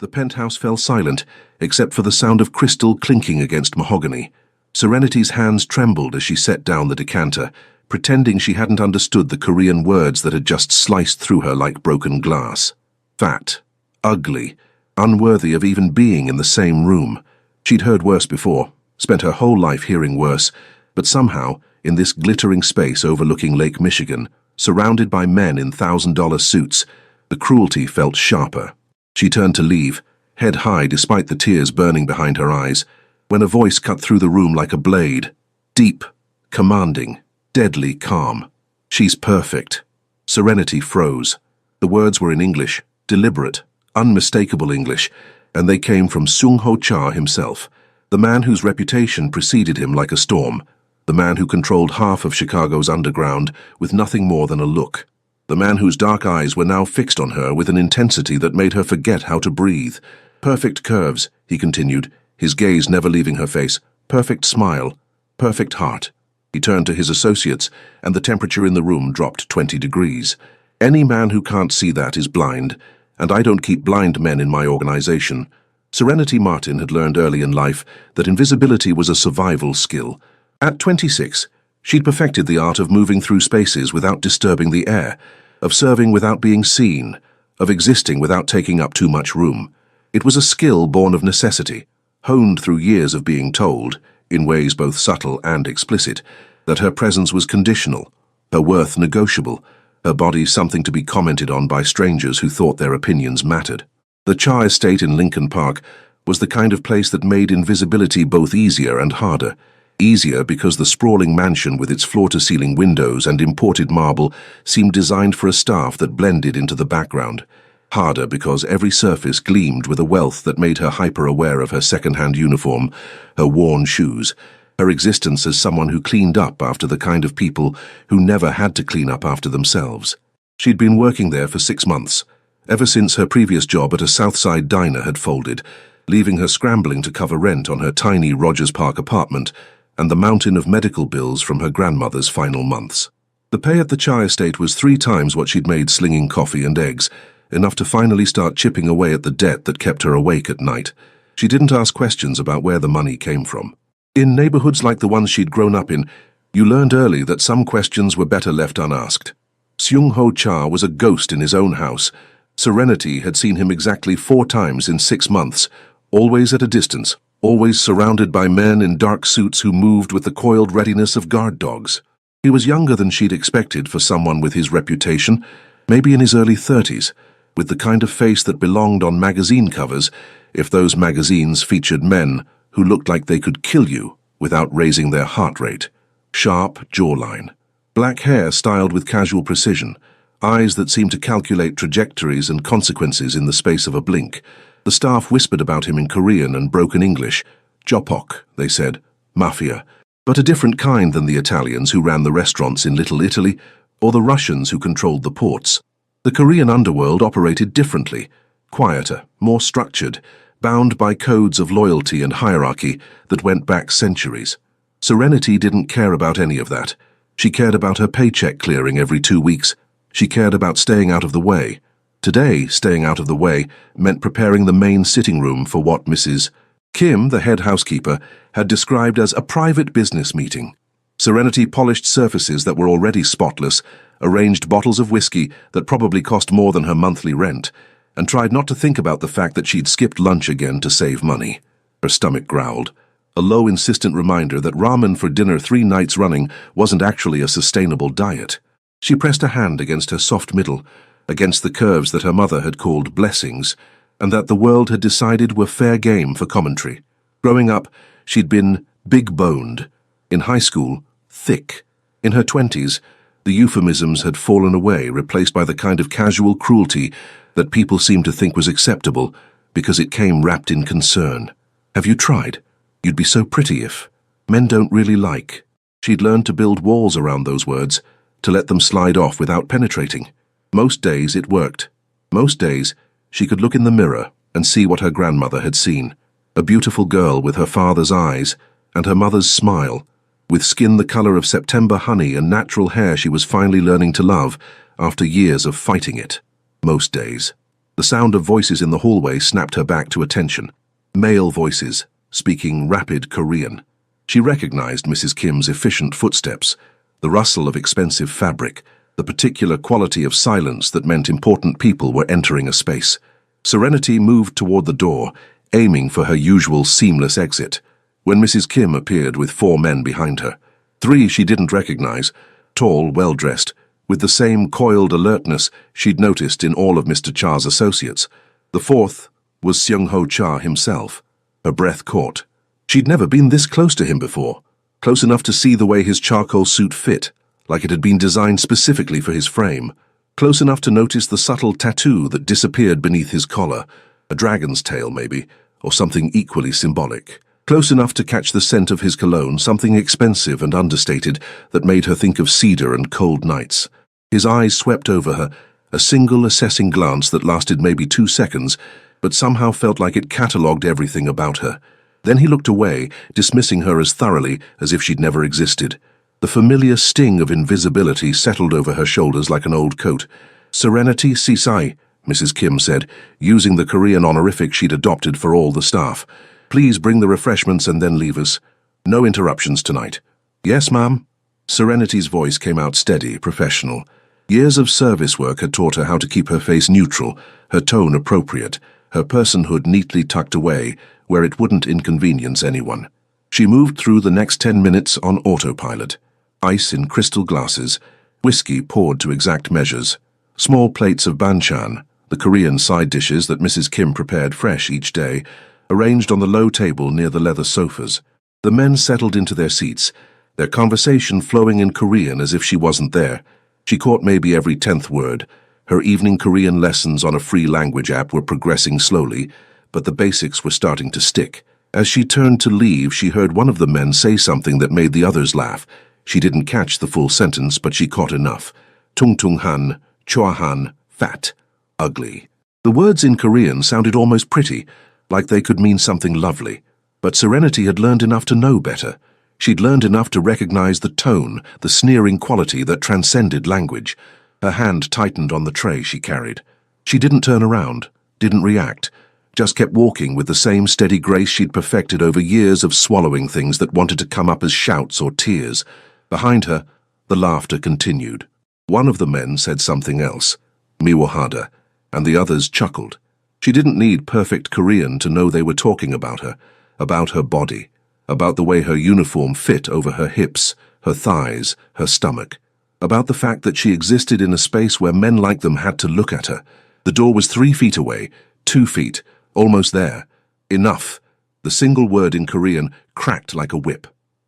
The penthouse fell silent, except for the sound of crystal clinking against mahogany. Serenity's hands trembled as she set down the decanter, pretending she hadn't understood the Korean words that had just sliced through her like broken glass. Fat, ugly, unworthy of even being in the same room. She'd heard worse before, spent her whole life hearing worse, but somehow, in this glittering space overlooking Lake Michigan, surrounded by men in $1,000 suits, the cruelty felt sharper. She turned to leave, head high despite the tears burning behind her eyes, when a voice cut through the room like a blade. Deep, commanding, deadly calm. "She's perfect." Serenity froze. The words were in English, deliberate, unmistakable English, and they came from Seung-ho Cha himself, the man whose reputation preceded him like a storm, the man who controlled half of Chicago's underground with nothing more than a look, the man whose dark eyes were now fixed on her with an intensity that made her forget how to breathe. "Perfect curves," he continued, his gaze never leaving her face. "Perfect smile. Perfect heart." He turned to his associates, and the temperature in the room dropped 20 degrees. "Any man who can't see that is blind, and I don't keep blind men in my organization." Serenity Martin had learned early in life that invisibility was a survival skill. At 26, she'd perfected the art of moving through spaces without disturbing the air, of serving without being seen, of existing without taking up too much room. It was a skill born of necessity, honed through years of being told, in ways both subtle and explicit, that her presence was conditional, her worth negotiable, her body something to be commented on by strangers who thought their opinions mattered. The Cha estate in Lincoln Park was the kind of place that made invisibility both easier and harder. Easier because the sprawling mansion with its floor-to-ceiling windows and imported marble seemed designed for a staff that blended into the background. Harder because every surface gleamed with a wealth that made her hyper-aware of her second-hand uniform, her worn shoes, her existence as someone who cleaned up after the kind of people who never had to clean up after themselves. She'd been working there for 6 months, ever since her previous job at a Southside diner had folded, leaving her scrambling to cover rent on her tiny Rogers Park apartment and the mountain of medical bills from her grandmother's final months. The pay at the Cha estate was 3 times what she'd made slinging coffee and eggs, enough to finally start chipping away at the debt that kept her awake at night. She didn't ask questions about where the money came from. In neighborhoods like the ones she'd grown up in, you learned early that some questions were better left unasked. Seung-ho Cha was a ghost in his own house. Serenity had seen him exactly 4 times in 6 months, always at a distance, always surrounded by men in dark suits who moved with the coiled readiness of guard dogs. He was younger than she'd expected for someone with his reputation, maybe in his early 30s, with the kind of face that belonged on magazine covers if those magazines featured men who looked like they could kill you without raising their heart rate. Sharp jawline, black hair styled with casual precision, eyes that seemed to calculate trajectories and consequences in the space of a blink. The staff whispered about him in Korean and broken English. "Jopok," they said, "Mafia," but a different kind than the Italians who ran the restaurants in Little Italy or the Russians who controlled the ports. The Korean underworld operated differently, quieter, more structured, bound by codes of loyalty and hierarchy that went back centuries. Serenity didn't care about any of that. She cared about her paycheck clearing every 2 weeks. She cared about staying out of the way. Today, staying out of the way meant preparing the main sitting room for what Mrs. Kim, the head housekeeper, had described as a private business meeting. Serenity polished surfaces that were already spotless, arranged bottles of whiskey that probably cost more than her monthly rent, and tried not to think about the fact that she'd skipped lunch again to save money. Her stomach growled, a low, insistent reminder that ramen for dinner 3 nights running wasn't actually a sustainable diet. She pressed a hand against her soft middle, against the curves that her mother had called blessings, and that the world had decided were fair game for commentary. Growing up, she'd been big-boned. In high school, thick. In her 20s, the euphemisms had fallen away, replaced by the kind of casual cruelty that people seemed to think was acceptable because it came wrapped in concern. "Have you tried? You'd be so pretty if." Men don't really like. She'd learned to build walls around those words, to let them slide off without penetrating. Most days it worked. Most days she could look in the mirror and see what her grandmother had seen. A beautiful girl with her father's eyes and her mother's smile, with skin the color of September honey and natural hair she was finally learning to love after years of fighting it. Most days. The sound of voices in the hallway snapped her back to attention. Male voices, speaking rapid Korean. She recognized Mrs. Kim's efficient footsteps, the rustle of expensive fabric, the particular quality of silence that meant important people were entering a space. Serenity moved toward the door, aiming for her usual seamless exit, when Mrs. Kim appeared with 4 men behind her. 3 she didn't recognize, tall, well-dressed, with the same coiled alertness she'd noticed in all of Mr. Cha's associates. The 4th was Seung-ho Cha himself. Her breath caught. She'd never been this close to him before, close enough to see the way his charcoal suit fit, like it had been designed specifically for his frame, close enough to notice the subtle tattoo that disappeared beneath his collar, a dragon's tail maybe, or something equally symbolic. Close enough to catch the scent of his cologne, something expensive and understated that made her think of cedar and cold nights. His eyes swept over her, a single assessing glance that lasted maybe 2 seconds, but somehow felt like it catalogued everything about her. Then he looked away, dismissing her as thoroughly as if she'd never existed. The familiar sting of invisibility settled over her shoulders like an old coat. "Serenity Sisai," Mrs. Kim said, using the Korean honorific she'd adopted for all the staff. "Please bring the refreshments and then leave us. No interruptions tonight." "Yes, ma'am." Serenity's voice came out steady, professional. Years of service work had taught her how to keep her face neutral, her tone appropriate, her personhood neatly tucked away where it wouldn't inconvenience anyone. She moved through the next 10 minutes on autopilot. Ice in crystal glasses, whiskey poured to exact measures, small plates of banchan, the Korean side dishes that Mrs. Kim prepared fresh each day, arranged on the low table near the leather sofas. The men settled into their seats, their conversation flowing in Korean as if she wasn't there. She caught maybe every 10th word. Her evening Korean lessons on a free language app were progressing slowly, but the basics were starting to stick. As she turned to leave, she heard one of the men say something that made the others laugh. She didn't catch the full sentence, but she caught enough. Tung-tung-han, chua-han, fat, ugly. The words in Korean sounded almost pretty, like they could mean something lovely. But Serenity had learned enough to know better. She'd learned enough to recognize the tone, the sneering quality that transcended language. Her hand tightened on the tray she carried. She didn't turn around, didn't react, just kept walking with the same steady grace she'd perfected over years of swallowing things that wanted to come up as shouts or tears. Behind her, the laughter continued. One of the men said something else, miwohada, and the others chuckled. She didn't need perfect Korean to know they were talking about her body, about the way her uniform fit over her hips, her thighs, her stomach, about the fact that she existed in a space where men like them had to look at her. The door was 3 feet away, 2 feet, almost there. Enough. The single word in Korean cracked like a whip.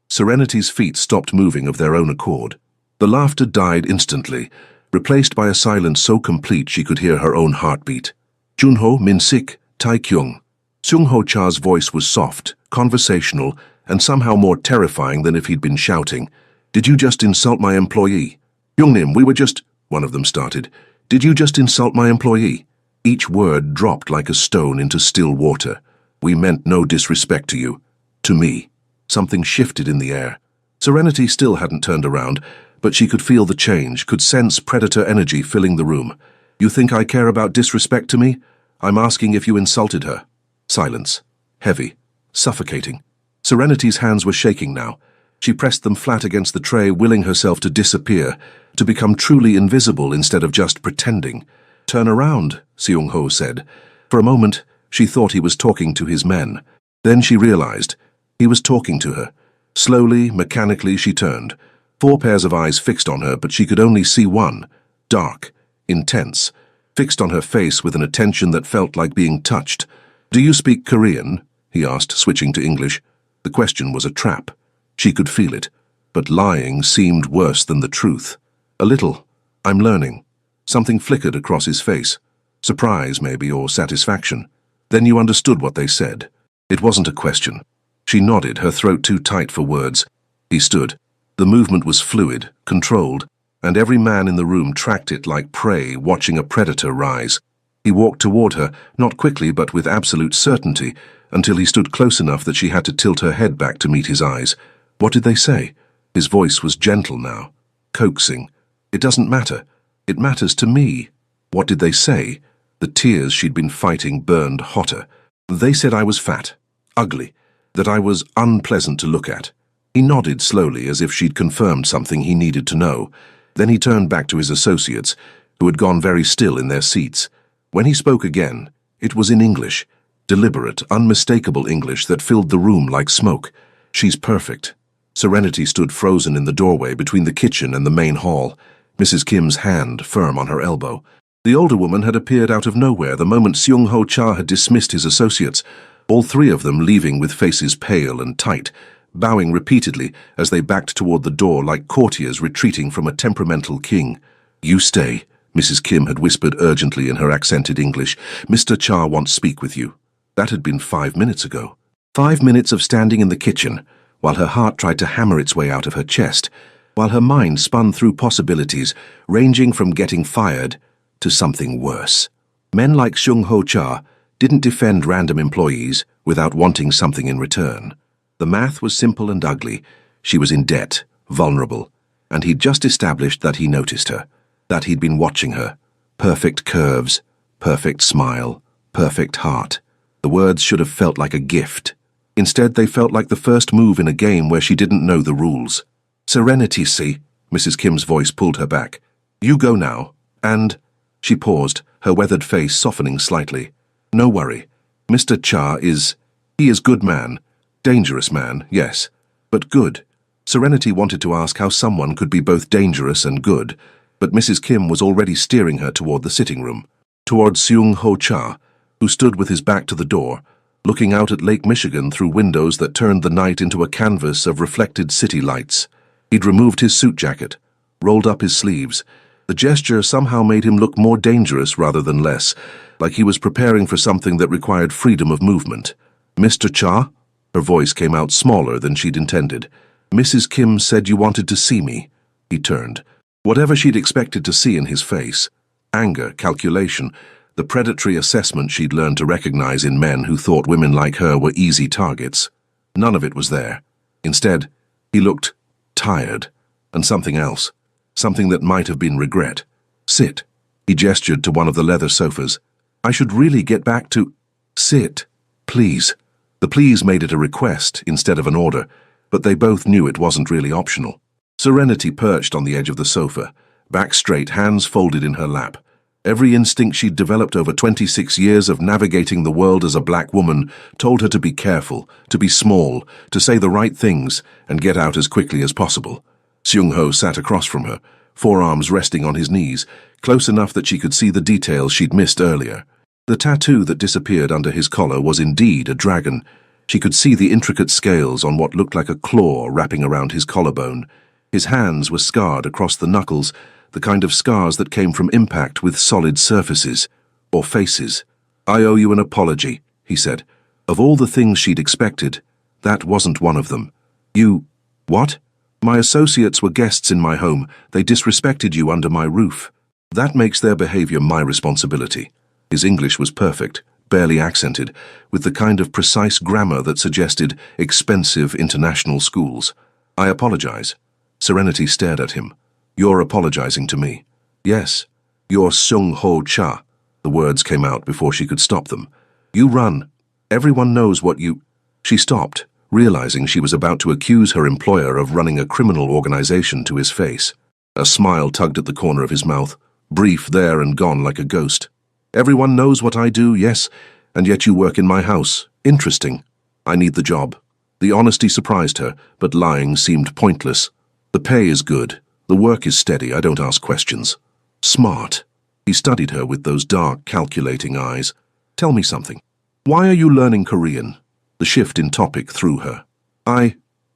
Serenity's feet stopped moving of their own accord. The laughter died instantly, replaced by a silence so complete she could hear her own heartbeat. Junho Min-sik, Taekyung. Seung-ho Cha's voice was soft, conversational, and somehow more terrifying than if he'd been shouting. "Did you just insult my employee?" "Youngnim, we were just—" one of them started. "Did you just insult my employee?" Each word dropped like a stone into still water. "We meant no disrespect to you. To me." Something shifted in the air. Serenity still hadn't turned around, but she could feel the change, could sense predator energy filling the room. "You think I care about disrespect to me? I'm asking if you insulted her." Silence. Heavy. Suffocating. Serenity's hands were shaking now. She pressed them flat against the tray, willing herself to disappear, to become truly invisible instead of just pretending. "Turn around," Seung-ho said. For a moment, she thought he was talking to his men. Then she realized he was talking to her. Slowly, mechanically, she turned. 4 pairs of eyes fixed on her, but she could only see one. Dark. Intense. Fixed on her face with an attention that felt like being touched. "Do you speak Korean?" he asked, switching to English. The question was a trap. She could feel it. But lying seemed worse than the truth. "A little. I'm learning." Something flickered across his face. Surprise, maybe, or satisfaction. "Then you understood what they said." It wasn't a question. She nodded, her throat too tight for words. He stood. The movement was fluid, controlled, and every man in the room tracked it like prey watching a predator rise. He walked toward her, not quickly but with absolute certainty, until he stood close enough that she had to tilt her head back to meet his eyes. What did they say? His voice was gentle now, coaxing. "It doesn't matter. It matters to me." What did they say? The tears she'd been fighting burned hotter. They said I was fat, ugly, that I was unpleasant to look at. He nodded slowly as if she'd confirmed something he needed to know. Then he turned back to his associates, who had gone very still in their seats. When he spoke again, it was in English, deliberate, unmistakable English that filled the room like smoke. "She's perfect." Serenity stood frozen in the doorway between the kitchen and the main hall, Mrs. Kim's hand firm on her elbow. The older woman had appeared out of nowhere the moment Seung-ho Cha had dismissed his associates, all three of them leaving with faces pale and tight, bowing repeatedly as they backed toward the door like courtiers retreating from a temperamental king. "You stay," Mrs. Kim had whispered urgently in her accented English. "Mr. Cha wants to speak with you." That had been 5 minutes ago. 5 minutes of standing in the kitchen, while her heart tried to hammer its way out of her chest, while her mind spun through possibilities, ranging from getting fired to something worse. Men like Seung-ho Cha didn't defend random employees without wanting something in return. The math was simple and ugly. She was in debt, vulnerable, and he'd just established that he noticed her, that he'd been watching her. Perfect curves, perfect smile, perfect heart. The words should have felt like a gift. Instead, they felt like the first move in a game where she didn't know the rules. "Serenity, see?" Mrs. Kim's voice pulled her back. "You go now, and—" She paused, her weathered face softening slightly. "No worry. Mr. Cha he is good man. Dangerous man, yes, but good." Serenity wanted to ask how someone could be both dangerous and good, but Mrs. Kim was already steering her toward the sitting room, toward Seung-ho Cha, who stood with his back to the door, looking out at Lake Michigan through windows that turned the night into a canvas of reflected city lights. He'd removed his suit jacket, rolled up his sleeves. The gesture somehow made him look more dangerous rather than less, like he was preparing for something that required freedom of movement. "Mr. Cha?" Her voice came out smaller than she'd intended. "Mrs. Kim said you wanted to see me." He turned. Whatever she'd expected to see in his face, anger, calculation, the predatory assessment she'd learned to recognize in men who thought women like her were easy targets, none of it was there. Instead, he looked tired, and something else, something that might have been regret. "Sit." He gestured to one of the leather sofas. "I should really get back to—" "Sit, please." The please made it a request instead of an order, but they both knew it wasn't really optional. Serenity perched on the edge of the sofa, back straight, hands folded in her lap. Every instinct she'd developed over 26 years of navigating the world as a black woman told her to be careful, to be small, to say the right things, and get out as quickly as possible. Seung-ho sat across from her, forearms resting on his knees, close enough that she could see the details she'd missed earlier. The tattoo that disappeared under his collar was indeed a dragon. She could see the intricate scales on what looked like a claw wrapping around his collarbone. His hands were scarred across the knuckles, the kind of scars that came from impact with solid surfaces, or faces. "I owe you an apology," he said. Of all the things she'd expected, that wasn't one of them. "You— what?" "My associates were guests in my home. They disrespected you under my roof. That makes their behavior my responsibility." His English was perfect, barely accented, with the kind of precise grammar that suggested expensive international schools. "I apologize." Serenity stared at him. "You're apologizing to me." "Yes. You're Seung-ho Cha." The words came out before she could stop them. "You run. Everyone knows what you—" She stopped, realizing she was about to accuse her employer of running a criminal organization to his face. A smile tugged at the corner of his mouth, brief there and gone like a ghost. "Everyone knows what I do, yes, and yet you work in my house. Interesting. I need the job." The honesty surprised her, but lying seemed pointless. "The pay is good. The work is steady. I don't ask questions." "Smart." He studied her with those dark, calculating eyes. "Tell me something. Why are you learning Korean?" The shift in topic threw her.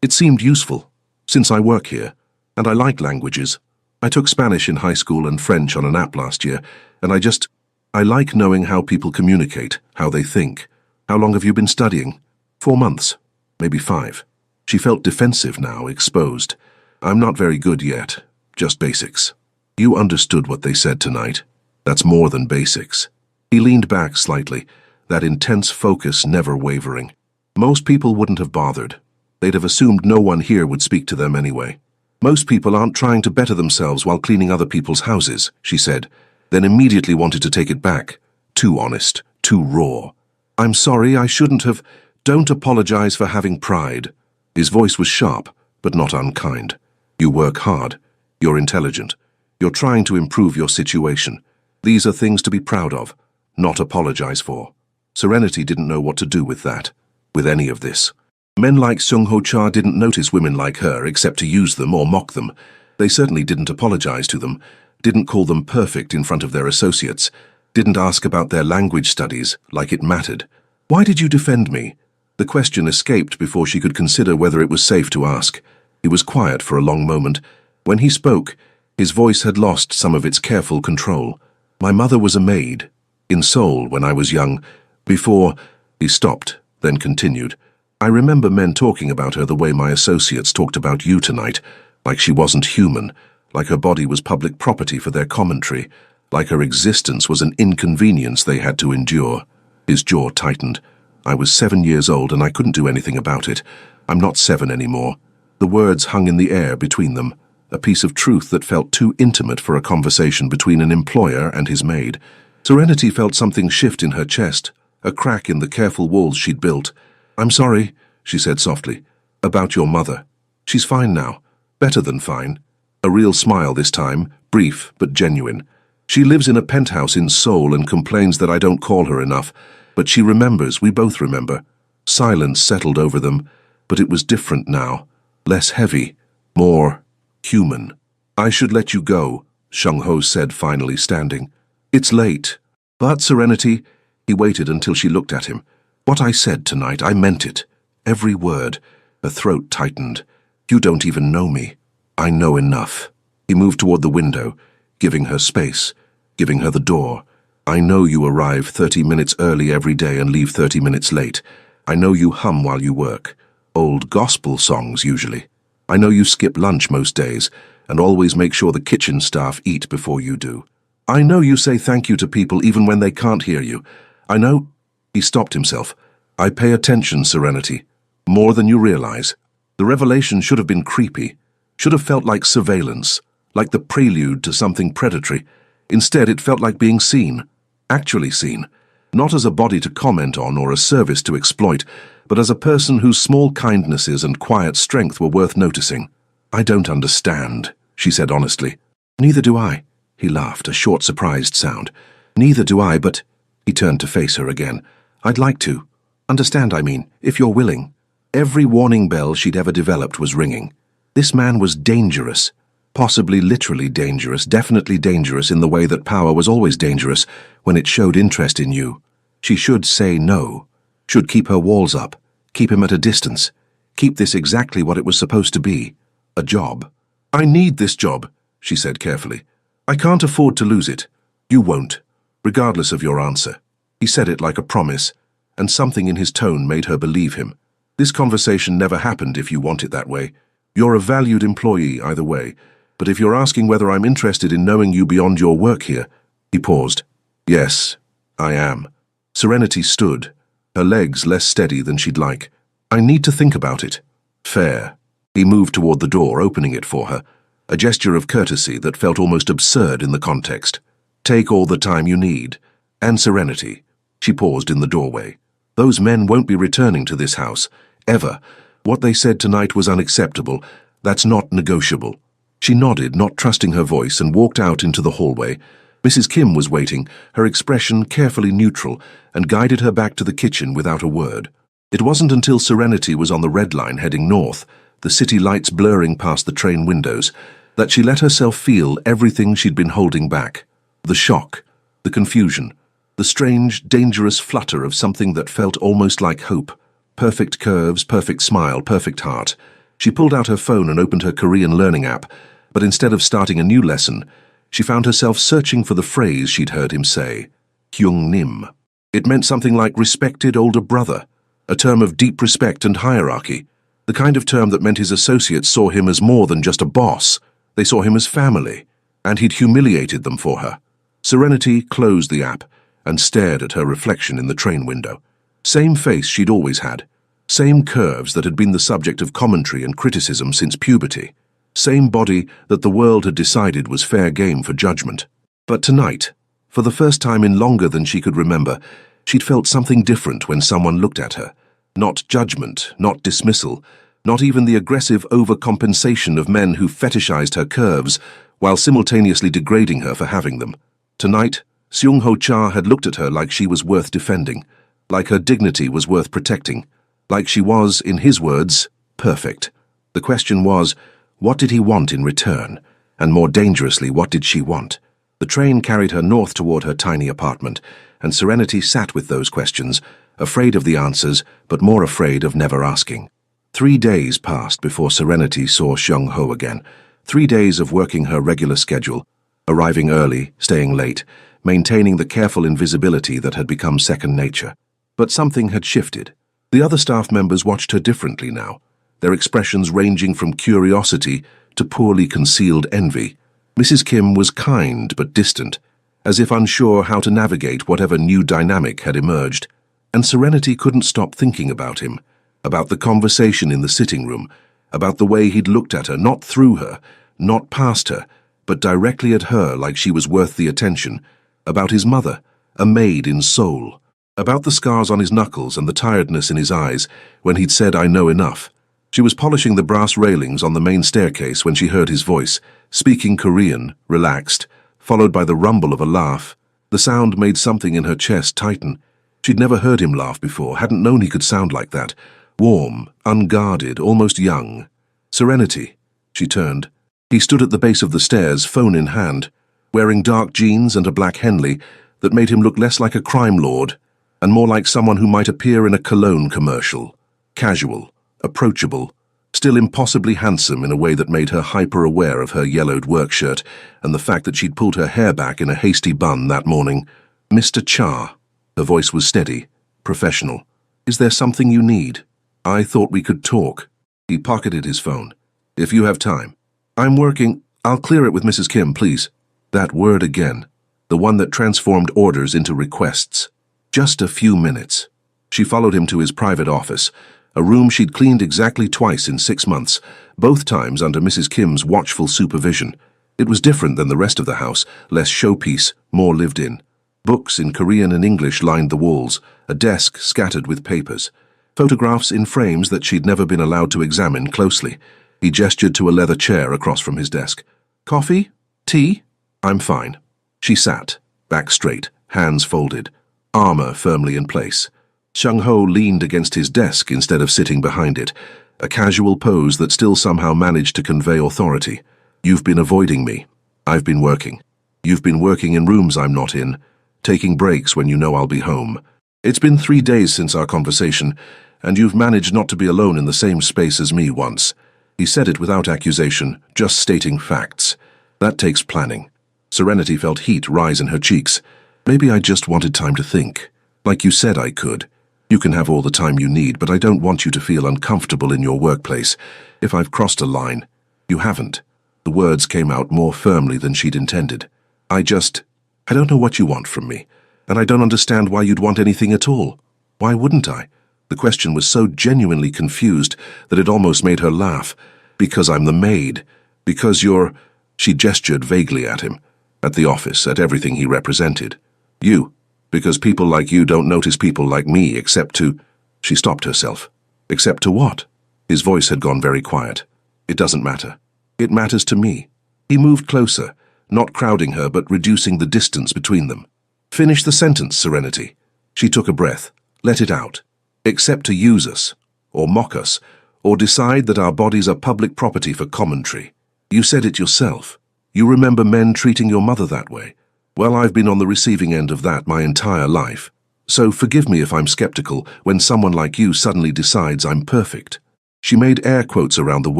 It seemed useful, since I work here, and I like languages. I took Spanish in high school and French on an app last year, and I like knowing how people communicate, how they think. How long have you been studying? 4 months, maybe 5. She felt defensive now, exposed. "I'm not very good yet, just basics." "You understood what they said tonight. That's more than basics." He leaned back slightly, that intense focus never wavering. "Most people wouldn't have bothered. They'd have assumed no one here would speak to them anyway. Most people aren't trying to better themselves while cleaning other people's houses," she said, then immediately wanted to take it back. too honest, too raw. "I'm sorry, I shouldn't have. Don't apologize for having pride." His voice was sharp, but not unkind. "You work hard. You're intelligent. You're trying to improve your situation. These are things to be proud of, not apologize for." Serenity didn't know what to do with that, with any of this. Men like Seung-ho Cha didn't notice women like her except to use them or mock them. They certainly didn't apologize to them, didn't call them perfect in front of their associates, didn't ask about their language studies like it mattered. "Why did you defend me?" The question escaped before she could consider whether it was safe to ask. He was quiet for a long moment. When he spoke, his voice had lost some of its careful control. "My mother was a maid, in Seoul when I was young. Before—" He stopped, then continued. "I remember men talking about her the way my associates talked about you tonight, like she wasn't human, like her body was public property for their commentary, like her existence was an inconvenience they had to endure." His jaw tightened. "I was 7 years old and I couldn't do anything about it. I'm not 7 anymore." The words hung in the air between them, a piece of truth that felt too intimate for a conversation between an employer and his maid. Serenity felt something shift in her chest, a crack in the careful walls she'd built. "I'm sorry," she said softly, "about your mother. She's fine now. Better than fine." A real smile this time, brief but genuine. "She lives in a penthouse in Seoul and complains that I don't call her enough. But she remembers, we both remember." Silence settled over them, but it was different now. Less heavy, more human. "I should let you go," Seung-ho said, finally standing. "It's late." "But, Serenity," he waited until she looked at him. "What I said tonight, I meant it. Every word." Her throat tightened. "You don't even know me." "I know enough." He moved toward the window, giving her space, giving her the door. "I know you arrive 30 minutes early every day and leave 30 minutes late. I know you hum while you work. Old gospel songs, usually. I know you skip lunch most days and always make sure the kitchen staff eat before you do. I know you say thank you to people even when they can't hear you. I know—" He stopped himself. "I pay attention, Serenity. More than you realize." The revelation should have been creepy, should have felt like surveillance, like the prelude to something predatory. Instead, it felt like being seen, actually seen, not as a body to comment on or a service to exploit, but as a person whose small kindnesses and quiet strength were worth noticing. "I don't understand," she said honestly. "Neither do I," he laughed, a short, surprised sound. "Neither do I, but—" He turned to face her again. "I'd like to. Understand, I mean, if you're willing." Every warning bell she'd ever developed was ringing. This man was dangerous. Possibly literally dangerous, definitely dangerous in the way that power was always dangerous when it showed interest in you. She should say no. Should keep her walls up, keep him at a distance, keep this exactly what it was supposed to be, a job. "I need this job," she said carefully. "I can't afford to lose it. You won't, regardless of your answer." He said it like a promise, and something in his tone made her believe him. "This conversation never happened if you want it that way. You're a valued employee either way, but if you're asking whether I'm interested in knowing you beyond your work here—" He paused. "Yes, I am." Serenity stood, her legs less steady than she'd like. "I need to think about it." "Fair." He moved toward the door, opening it for her, a gesture of courtesy that felt almost absurd in the context. "Take all the time you need. And Serenity." She paused in the doorway. "Those men won't be returning to this house, ever. What they said tonight was unacceptable. That's not negotiable." She nodded, not trusting her voice, and walked out into the hallway. Mrs. Kim was waiting, her expression carefully neutral, and guided her back to the kitchen without a word. It wasn't until Serenity was on the red line heading north, the city lights blurring past the train windows, that she let herself feel everything she'd been holding back. The shock, the confusion, the strange, dangerous flutter of something that felt almost like hope. Perfect curves, perfect smile, perfect heart. She pulled out her phone and opened her Korean learning app, but instead of starting a new lesson, she found herself searching for the phrase she'd heard him say, Kyung-nim. It meant something like respected older brother, a term of deep respect and hierarchy, the kind of term that meant his associates saw him as more than just a boss. They saw him as family, and he'd humiliated them for her. Serenity closed the app and stared at her reflection in the train window. Same face she'd always had, same curves that had been the subject of commentary and criticism since puberty, same body that the world had decided was fair game for judgment. But tonight, For the first time in longer than she could remember, she'd felt something different when someone looked at her. Not judgment, not dismissal, not even the aggressive overcompensation of men who fetishized her curves while simultaneously degrading her for having them. Tonight, Seung-ho Cha had looked at her like she was worth defending, like her dignity was worth protecting, like she was, in his words, perfect. The question was, what did he want in return? And more dangerously, what did she want? The train carried her north toward her tiny apartment, and Serenity sat with those questions, afraid of the answers, but more afraid of never asking. 3 days passed before Serenity saw Seung-ho again. 3 days of working her regular schedule, arriving early, staying late, maintaining the careful invisibility that had become second nature. But something had shifted. The other staff members watched her differently now, their expressions ranging from curiosity to poorly concealed envy. Mrs. Kim was kind but distant, as if unsure how to navigate whatever new dynamic had emerged. And Serenity couldn't stop thinking about him, about the conversation in the sitting room, about the way he'd looked at her, not through her, not past her, but directly at her like she was worth the attention, about his mother, a maid in Seoul, about the scars on his knuckles and the tiredness in his eyes when he'd said, "I know enough." She was polishing the brass railings on the main staircase when she heard his voice, speaking Korean, relaxed, followed by the rumble of a laugh. The sound made something in her chest tighten. She'd never heard him laugh before, hadn't known he could sound like that. Warm, unguarded, almost young. Serenity. She turned. He stood at the base of the stairs, phone in hand, wearing dark jeans and a black Henley that made him look less like a crime lord and more like someone who might appear in a cologne commercial. Casual, approachable, still impossibly handsome in a way that made her hyper-aware of her yellowed work shirt and the fact that she'd pulled her hair back in a hasty bun that morning. "Mr. Cha." Her voice was steady, professional. "Is there something you need? I thought we could talk." He pocketed his phone. "If you have time." "I'm working. I'll clear it with Mrs. Kim, please." That word again. The one that transformed orders into requests. Just a few minutes. She followed him to his private office, a room she'd cleaned exactly twice in 6 months, both times under Mrs. Kim's watchful supervision. It was different than the rest of the house, less showpiece, more lived in. Books in Korean and English lined the walls, a desk scattered with papers. Photographs in frames that she'd never been allowed to examine closely. He gestured to a leather chair across from his desk. "Coffee? Tea?" "I'm fine." She sat, back straight, hands folded, armor firmly in place. Seung-ho leaned against his desk instead of sitting behind it, a casual pose that still somehow managed to convey authority. "You've been avoiding me. I've been working. You've been working in rooms I'm not in, taking breaks when you know I'll be home. It's been 3 days since our conversation, and you've managed not to be alone in the same space as me once." He said it without accusation, just stating facts. That takes planning. Serenity felt heat rise in her cheeks. "Maybe I just wanted time to think. Like you said I could. You can have all the time you need, but I don't want you to feel uncomfortable in your workplace. If I've crossed a line." "You haven't." The words came out more firmly than she'd intended. I don't know what you want from me, and I don't understand why you'd want anything at all. Why wouldn't I?" The question was so genuinely confused that it almost made her laugh. "Because I'm the maid. Because you're—" She gestured vaguely at him, at the office, at everything he represented. "You. Because people like you don't notice people like me except to—" She stopped herself. "Except to what?" His voice had gone very quiet. "It doesn't matter. It matters to me." He moved closer, not crowding her but reducing the distance between them. "Finish the sentence, Serenity." She took a breath. "Let it out. Except to use us, or mock us, or decide that our bodies are public property for commentary. You said it yourself. You remember men treating your mother that way. Well, I've been on the receiving end of that my entire life. So forgive me if I'm skeptical when someone like you suddenly decides I'm perfect." She made air quotes around the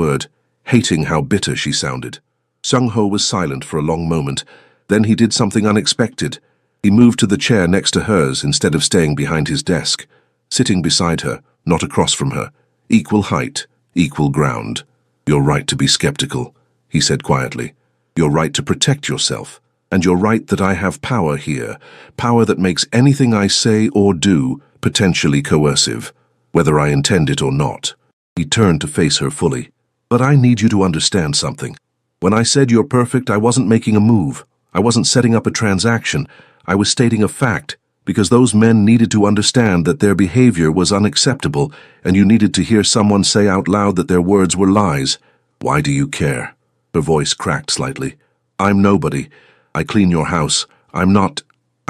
word, hating how bitter she sounded. Seung-ho was silent for a long moment. Then he did something unexpected. He moved to the chair next to hers instead of staying behind his desk. Sitting beside her, not across from her. Equal height, equal ground. "You're right to be skeptical," he said quietly. "You're right to protect yourself. And you're right that I have power here, power that makes anything I say or do potentially coercive, whether I intend it or not." He turned to face her fully. "But I need you to understand something. When I said you're perfect, I wasn't making a move. I wasn't setting up a transaction. I was stating a fact, because those men needed to understand that their behavior was unacceptable, and you needed to hear someone say out loud that their words were lies. Why do you care? Her voice cracked slightly. I'm nobody. I clean your house. I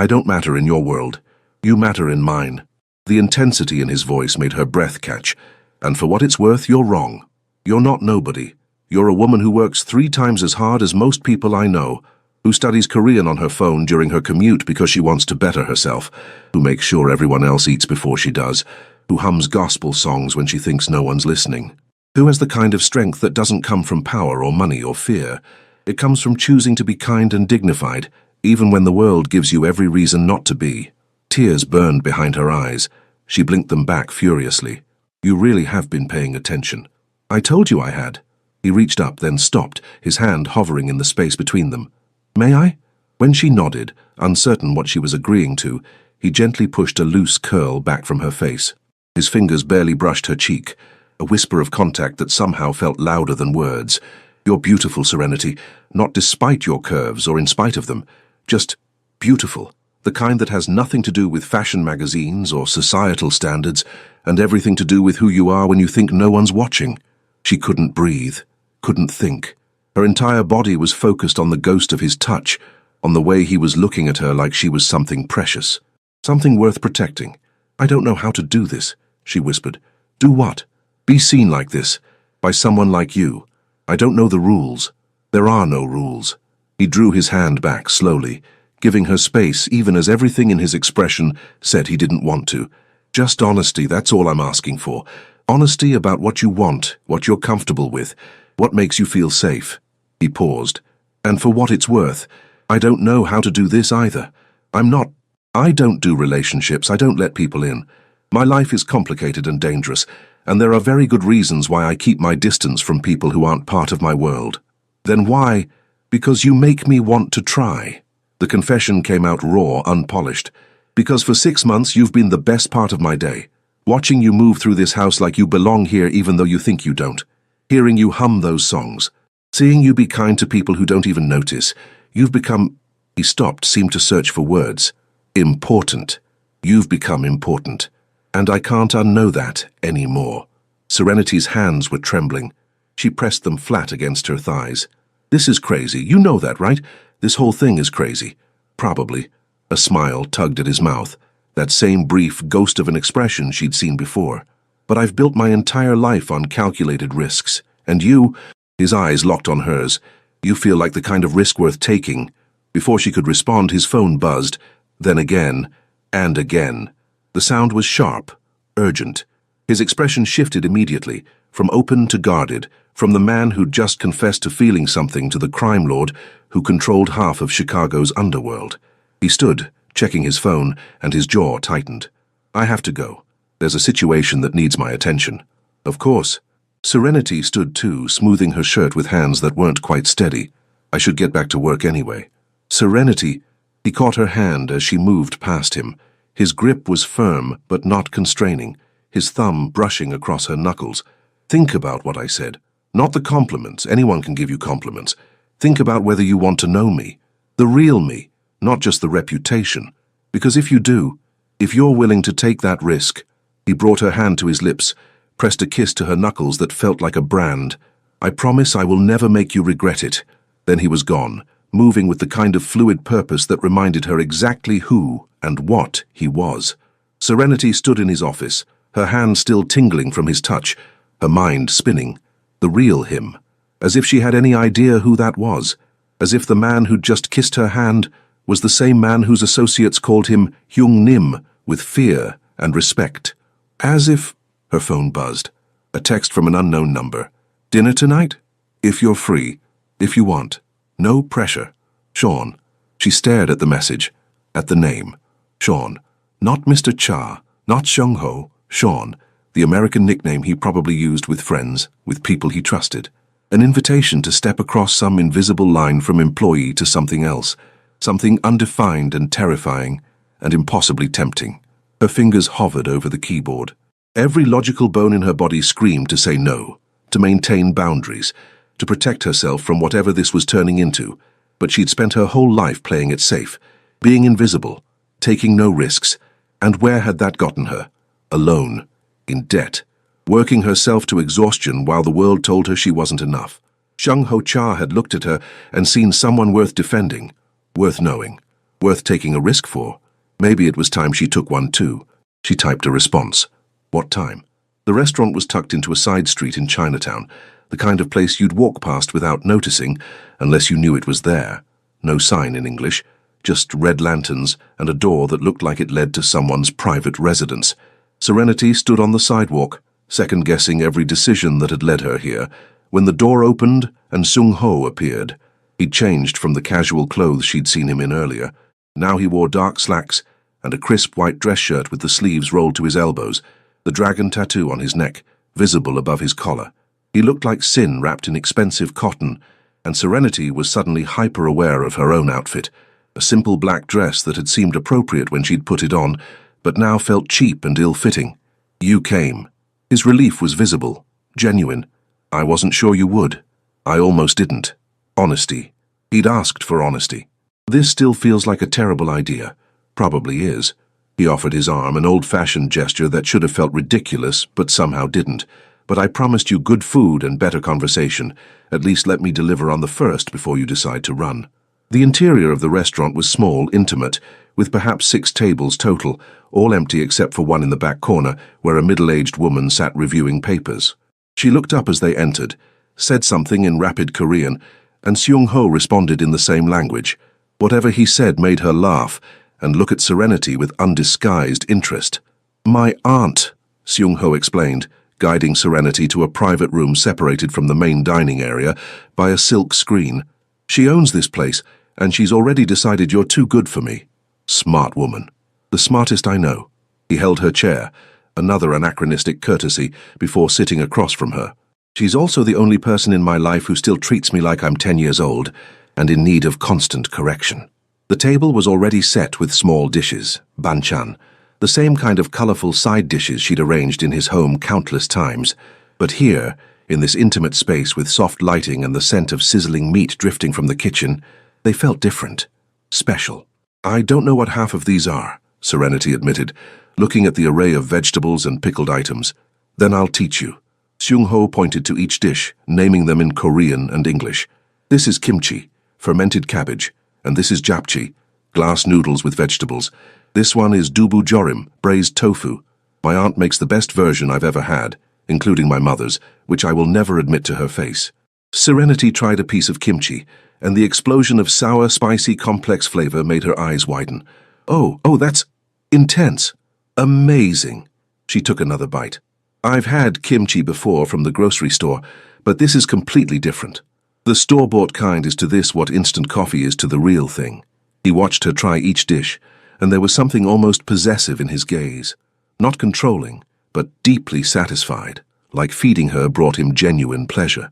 don't matter in your world. You matter in mine. The intensity in his voice made her breath catch. And for what it's worth, you're wrong. You're not nobody. You're a woman who works 3 times as hard as most people I know, who studies Korean on her phone during her commute because she wants to better herself, who makes sure everyone else eats before she does, who hums gospel songs when she thinks no one's listening, who has the kind of strength that doesn't come from power or money or fear. It comes from choosing to be kind and dignified, even when the world gives you every reason not to be. Tears burned behind her eyes. She blinked them back furiously. You really have been paying attention. I told you I had. He reached up, then stopped, his hand hovering in the space between them. May I? When she nodded, uncertain what she was agreeing to, he gently pushed a loose curl back from her face. His fingers barely brushed her cheek, a whisper of contact that somehow felt louder than words. You're beautiful, Serenity, not despite your curves or in spite of them, just beautiful, the kind that has nothing to do with fashion magazines or societal standards, and everything to do with who you are when you think no one's watching. She couldn't breathe, couldn't think. Her entire body was focused on the ghost of his touch, on the way he was looking at her like she was something precious, something worth protecting. I don't know how to do this, she whispered. Do what? Be seen like this, by someone like you. I don't know the rules. There are no rules. He drew his hand back slowly, giving her space even as everything in his expression said he didn't want to. Just honesty, that's all I'm asking for. Honesty about what you want, what you're comfortable with, what makes you feel safe. He paused. And for what it's worth, I don't know how to do this either. I don't do relationships, I don't let people in. My life is complicated and dangerous, and there are very good reasons why I keep my distance from people who aren't part of my world. Then why? Because you make me want to try. The confession came out raw, unpolished. Because for 6 months you've been the best part of my day. Watching you move through this house like you belong here even though you think you don't. Hearing you hum those songs. Seeing you be kind to people who don't even notice. You've become... He stopped, seemed to search for words. Important. You've become important. And I can't unknow that anymore. Serenity's hands were trembling. She pressed them flat against her thighs. This is crazy. You know that, right? This whole thing is crazy. Probably. A smile tugged at his mouth. That same brief ghost of an expression she'd seen before. But I've built my entire life on calculated risks. And you... His eyes locked on hers. You feel like the kind of risk worth taking. Before she could respond, his phone buzzed. Then again. And again. The sound was sharp, urgent. His expression shifted immediately, from open to guarded, from the man who'd just confessed to feeling something to the crime lord who controlled half of Chicago's underworld. He stood, checking his phone, and his jaw tightened. I have to go. There's a situation that needs my attention. Of course. Serenity stood too, smoothing her shirt with hands that weren't quite steady. I should get back to work anyway. Serenity. He caught her hand as she moved past him. His grip was firm, but not constraining, his thumb brushing across her knuckles. Think about what I said. Not the compliments. Anyone can give you compliments. Think about whether you want to know me. The real me, not just the reputation. Because if you do, if you're willing to take that risk... He brought her hand to his lips, pressed a kiss to her knuckles that felt like a brand. I promise I will never make you regret it. Then he was gone, moving with the kind of fluid purpose that reminded her exactly who and what he was. Serenity stood in his office, her hand still tingling from his touch, her mind spinning. The real him. As if she had any idea who that was. As if the man who'd just kissed her hand was the same man whose associates called him Hyung Nim with fear and respect. As if... Her phone buzzed. A text from an unknown number. Dinner tonight? If you're free. If you want. No pressure. Sean. She stared at the message. At the name. Sean. Not Mr. Cha. Not Seung-ho. Sean. The American nickname he probably used with friends, with people he trusted. An invitation to step across some invisible line from employee to something else. Something undefined and terrifying, and impossibly tempting. Her fingers hovered over the keyboard. Every logical bone in her body screamed to say no, to maintain boundaries, to protect herself from whatever this was turning into. But she'd spent her whole life playing it safe. Being invisible, taking no risks, and where had that gotten her? Alone, in debt, working herself to exhaustion while the world told her she wasn't enough. Shung Ho Cha had looked at her and seen someone worth defending, worth knowing, worth taking a risk for. Maybe it was time she took one too. She typed a response. What time? The restaurant was tucked into a side street in Chinatown, the kind of place you'd walk past without noticing unless you knew it was there. No sign in English, just red lanterns and a door that looked like it led to someone's private residence. Serenity stood on the sidewalk, second-guessing every decision that had led her here, when the door opened and Sung Ho appeared. He'd changed from the casual clothes she'd seen him in earlier. Now he wore dark slacks and a crisp white dress shirt with the sleeves rolled to his elbows, the dragon tattoo on his neck, visible above his collar. He looked like sin wrapped in expensive cotton, and Serenity was suddenly hyper-aware of her own outfit, a simple black dress that had seemed appropriate when she'd put it on, but now felt cheap and ill-fitting. You came. His relief was visible, genuine. I wasn't sure you would. I almost didn't. Honesty. He'd asked for honesty. This still feels like a terrible idea. Probably is. He offered his arm, an old-fashioned gesture that should have felt ridiculous, but somehow didn't. But I promised you good food and better conversation. At least let me deliver on the first before you decide to run. The interior of the restaurant was small, intimate, with perhaps 6 tables total, all empty except for one in the back corner, where a middle-aged woman sat reviewing papers. She looked up as they entered, said something in rapid Korean, and Seung Ho responded in the same language. Whatever he said made her laugh and look at Serenity with undisguised interest. My aunt, Seung Ho explained, guiding Serenity to a private room separated from the main dining area by a silk screen. She owns this place, and she's already decided you're too good for me. Smart woman. The smartest I know. He held her chair, another anachronistic courtesy, before sitting across from her. She's also the only person in my life who still treats me like I'm 10 years old and in need of constant correction. The table was already set with small dishes, banchan, the same kind of colorful side dishes she'd arranged in his home countless times. But here, in this intimate space with soft lighting and the scent of sizzling meat drifting from the kitchen, they felt different, special. I don't know what half of these are, Serenity admitted, looking at the array of vegetables and pickled items. Then I'll teach you. Seung Ho pointed to each dish, naming them in Korean and English. This is kimchi, fermented cabbage, and this is japchae, glass noodles with vegetables. This one is dubu jorim, braised tofu. My aunt makes the best version I've ever had, including my mother's, which I will never admit to her face. Serenity tried a piece of kimchi, and the explosion of sour, spicy, complex flavor made her eyes widen. Oh, that's intense. Amazing. She took another bite. I've had kimchi before from the grocery store, but this is completely different. The store-bought kind is to this what instant coffee is to the real thing. He watched her try each dish, and there was something almost possessive in his gaze. Not controlling, but deeply satisfied, like feeding her brought him genuine pleasure.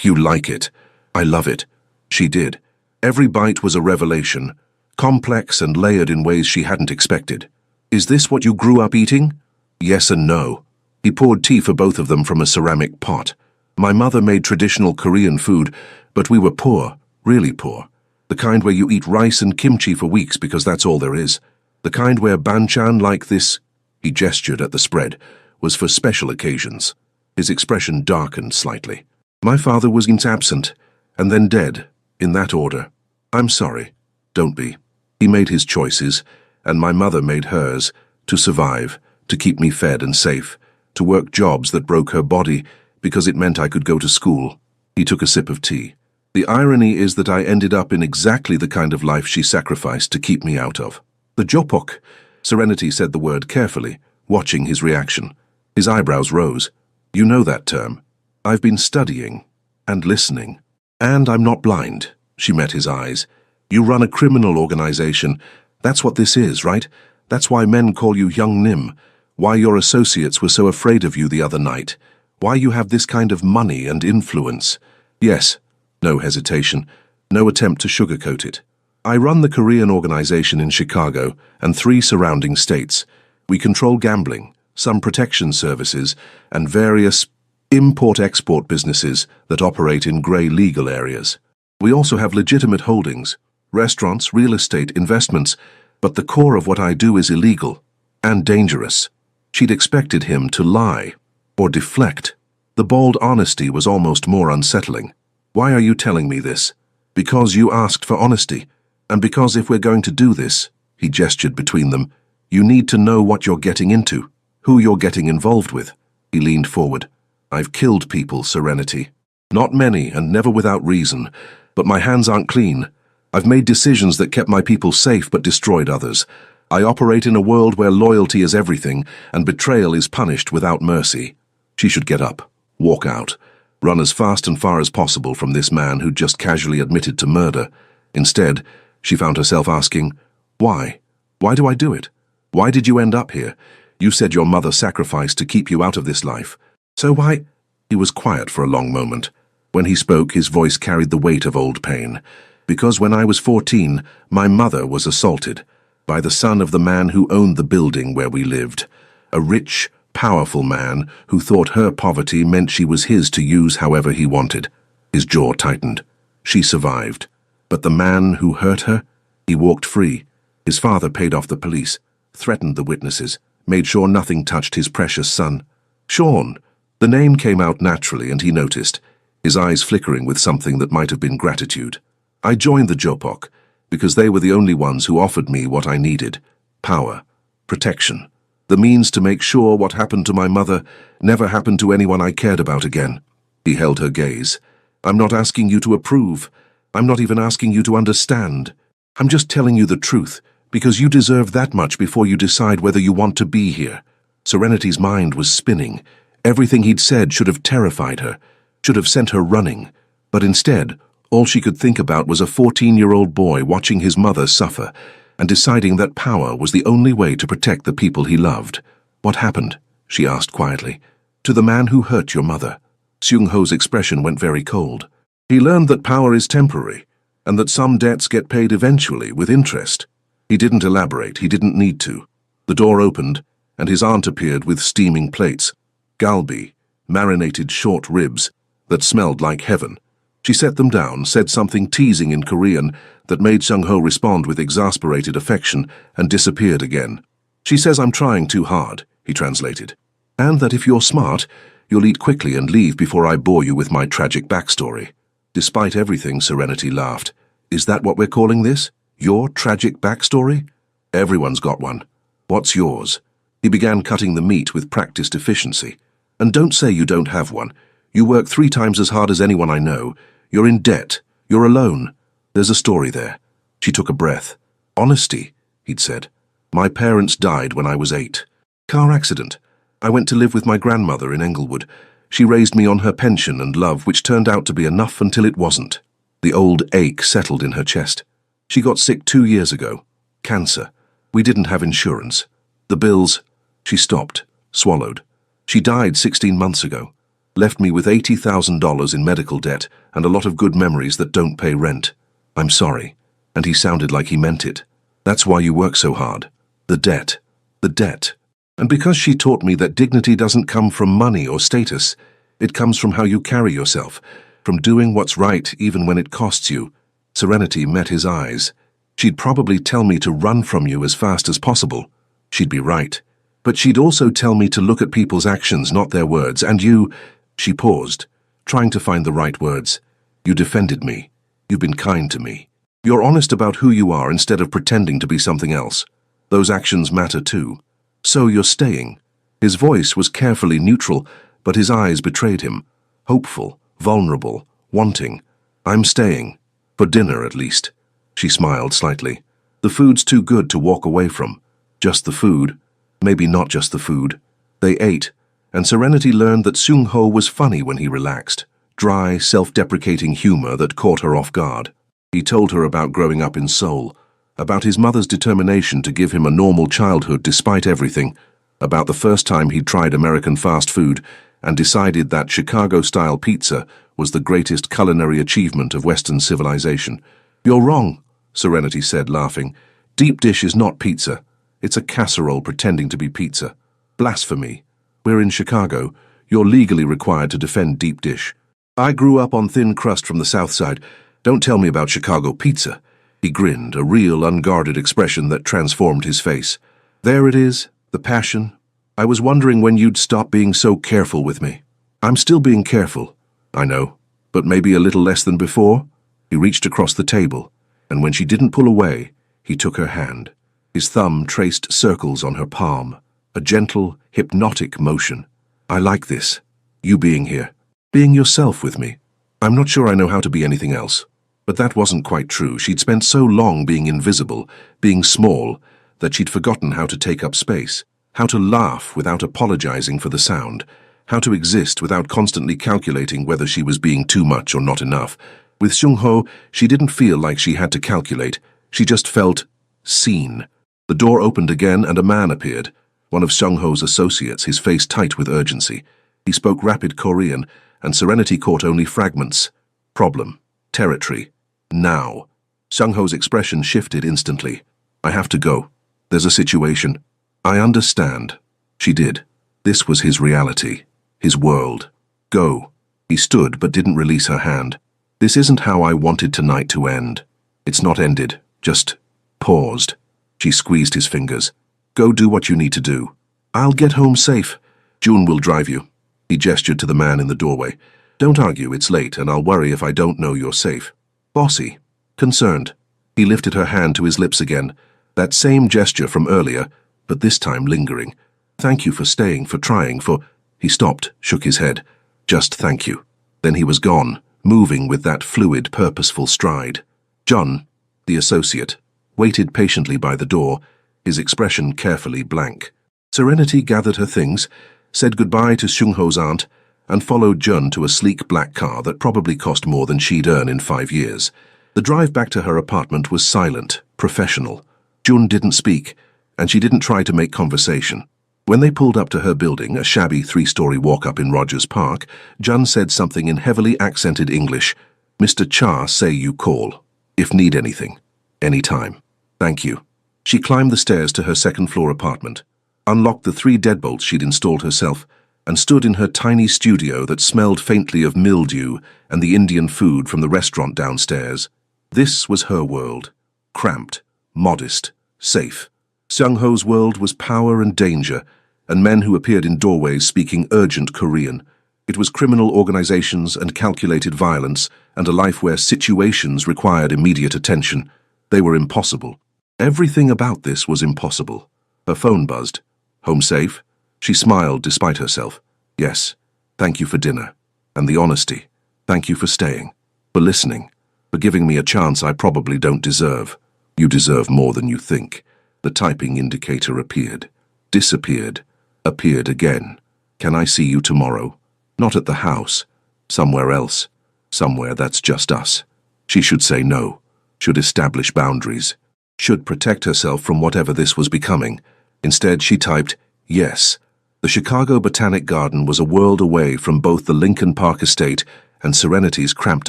You like it. I love it. She did. Every bite was a revelation, complex and layered in ways she hadn't expected. Is this what you grew up eating? Yes and no. He poured tea for both of them from a ceramic pot. My mother made traditional Korean food, but we were poor, really poor. The kind where you eat rice and kimchi for weeks because that's all there is. The kind where banchan like this, he gestured at the spread, was for special occasions. His expression darkened slightly. My father was absent, and then dead, in that order. I'm sorry. Don't be. He made his choices, and my mother made hers, to survive, to keep me fed and safe, to work jobs that broke her body because it meant I could go to school. He took a sip of tea. The irony is that I ended up in exactly the kind of life she sacrificed to keep me out of. The jopok. Serenity said the word carefully, watching his reaction. His eyebrows rose. You know that term. I've been studying and listening. And I'm not blind. She met his eyes. You run a criminal organization. That's what this is, right? That's why men call you Young Nim. Why your associates were so afraid of you the other night. Why you have this kind of money and influence. Yes. No hesitation. No attempt to sugarcoat it. I run the Korean organization in Chicago and 3 surrounding states. We control gambling, some protection services, and various import-export businesses that operate in gray legal areas. We also have legitimate holdings, Restaurants, real estate, investments, but the core of what I do is illegal and dangerous. She'd expected him to lie or deflect. The bald honesty was almost more unsettling. Why are you telling me this? Because you asked for honesty, and because if we're going to do this, he gestured between them, you need to know what you're getting into, who you're getting involved with. He leaned forward. I've killed people, Serenity. Not many, and never without reason, but my hands aren't clean. I've made decisions that kept my people safe but destroyed others. I operate in a world where loyalty is everything, and betrayal is punished without mercy. She should get up, walk out, run as fast and far as possible from this man who'd just casually admitted to murder. Instead, she found herself asking, why? Why do I do it? Why did you end up here? You said your mother sacrificed to keep you out of this life. So why? He was quiet for a long moment. When he spoke, his voice carried the weight of old pain. Because when I was 14, my mother was assaulted by the son of the man who owned the building where we lived. A rich, powerful man who thought her poverty meant she was his to use however he wanted. His jaw tightened. She survived. But the man who hurt her, he walked free. His father paid off the police, threatened the witnesses, made sure nothing touched his precious son. Sean. The name came out naturally and he noticed, his eyes flickering with something that might have been gratitude. I joined the Jopok because they were the only ones who offered me what I needed: power, protection, the means to make sure what happened to my mother never happened to anyone I cared about again. He held her gaze. I'm not asking you to approve. I'm not even asking you to understand. I'm just telling you the truth, because you deserve that much before you decide whether you want to be here. Serenity's mind was spinning. Everything he'd said should have terrified her, should have sent her running. But instead, all she could think about was a 14-year-old boy watching his mother suffer and deciding that power was the only way to protect the people he loved. What happened? She asked quietly. To the man who hurt your mother. Seung-ho's expression went very cold. He learned that power is temporary, and that some debts get paid eventually with interest. He didn't elaborate, he didn't need to. The door opened, and his aunt appeared with steaming plates. Galbi, marinated short ribs, that smelled like heaven. She set them down, said something teasing in Korean that made Seung-ho respond with exasperated affection, and disappeared again. She says I'm trying too hard, he translated, and that if you're smart, you'll eat quickly and leave before I bore you with my tragic backstory. Despite everything, Serenity laughed. Is that what we're calling this? Your tragic backstory? Everyone's got one. What's yours? He began cutting the meat with practiced efficiency. And don't say you don't have one. You work 3 times as hard as anyone I know. You're in debt. You're alone. There's a story there. She took a breath. Honesty, he'd said. My parents died when I was 8. Car accident. I went to live with my grandmother in Englewood. She raised me on her pension and love, which turned out to be enough until it wasn't. The old ache settled in her chest. She got sick 2 years ago. Cancer. We didn't have insurance. The bills. She stopped, swallowed. She died 16 months ago. Left me with $80,000 in medical debt and a lot of good memories that don't pay rent. I'm sorry. And he sounded like he meant it. That's why you work so hard. The debt. The debt. And because she taught me that dignity doesn't come from money or status, it comes from how you carry yourself, from doing what's right even when it costs you. Serenity met his eyes. She'd probably tell me to run from you as fast as possible. She'd be right. But she'd also tell me to look at people's actions, not their words, and you... She paused, trying to find the right words. You defended me. You've been kind to me. You're honest about who you are instead of pretending to be something else. Those actions matter too. So you're staying. His voice was carefully neutral, but his eyes betrayed him. Hopeful, vulnerable, wanting. I'm staying. For dinner, at least. She smiled slightly. The food's too good to walk away from. Just the food. Maybe not just the food. They ate, and Serenity learned that Seung-ho was funny when he relaxed. Dry, self-deprecating humor that caught her off guard. He told her about growing up in Seoul, about his mother's determination to give him a normal childhood despite everything, about the first time he'd tried American fast food and decided that Chicago-style pizza was the greatest culinary achievement of Western civilization. You're wrong, Serenity said, laughing. Deep dish is not pizza. It's a casserole pretending to be pizza. Blasphemy. We're in Chicago. You're legally required to defend deep dish. I grew up on thin crust from the South Side. Don't tell me about Chicago pizza. He grinned, a real unguarded expression that transformed his face. There it is, the passion. I was wondering when you'd stop being so careful with me. I'm still being careful, I know, but maybe a little less than before. He reached across the table, and when she didn't pull away, he took her hand. His thumb traced circles on her palm, a gentle, hypnotic motion. I like this. You being here. Being yourself with me. I'm not sure I know how to be anything else. But that wasn't quite true. She'd spent so long being invisible, being small, that she'd forgotten how to take up space, how to laugh without apologizing for the sound, how to exist without constantly calculating whether she was being too much or not enough. With Seung-ho, she didn't feel like she had to calculate. She just felt seen. The door opened again and a man appeared, one of Seung-ho's associates, his face tight with urgency. He spoke rapid Korean, and Serenity caught only fragments. Problem. Territory. Now. Seung-ho's expression shifted instantly. I have to go. There's a situation. I understand. She did. This was his reality. His world. Go. He stood but didn't release her hand. This isn't how I wanted tonight to end. It's not ended. Just paused. She squeezed his fingers. Go do what you need to do. I'll get home safe. June will drive you. He gestured to the man in the doorway. Don't argue, it's late, and I'll worry if I don't know you're safe. Bossy. Concerned. He lifted her hand to his lips again. That same gesture from earlier, but this time lingering. Thank you for staying, for trying, for... He stopped, shook his head. Just thank you. Then he was gone, moving with that fluid, purposeful stride. John, the associate, waited patiently by the door, his expression carefully blank. Serenity gathered her things, said goodbye to Seung-ho's aunt, and followed Jun to a sleek black car that probably cost more than she'd earn in 5 years. The drive back to her apartment was silent, professional. Jun didn't speak, and she didn't try to make conversation. When they pulled up to her building, a shabby 3-story walk-up in Rogers Park, Jun said something in heavily accented English. Mr. Cha say you call. If need anything. Anytime. Thank you. She climbed the stairs to her second-floor apartment, unlocked the 3 deadbolts she'd installed herself, and stood in her tiny studio that smelled faintly of mildew and the Indian food from the restaurant downstairs. This was her world. Cramped, modest, safe. Seung-ho's world was power and danger, and men who appeared in doorways speaking urgent Korean. It was criminal organizations and calculated violence, and a life where situations required immediate attention. They were impossible. Everything about this was impossible. Her phone buzzed. Home safe? She smiled despite herself. Yes. Thank you for dinner. And the honesty. Thank you for staying. For listening. For giving me a chance I probably don't deserve. You deserve more than you think. The typing indicator appeared. Disappeared. Appeared again. Can I see you tomorrow? Not at the house. Somewhere else. Somewhere that's just us. She should say no. Should establish boundaries. Should protect herself from whatever this was becoming. Instead, she typed, yes. The Chicago Botanic Garden was a world away from both the Lincoln Park estate and Serenity's cramped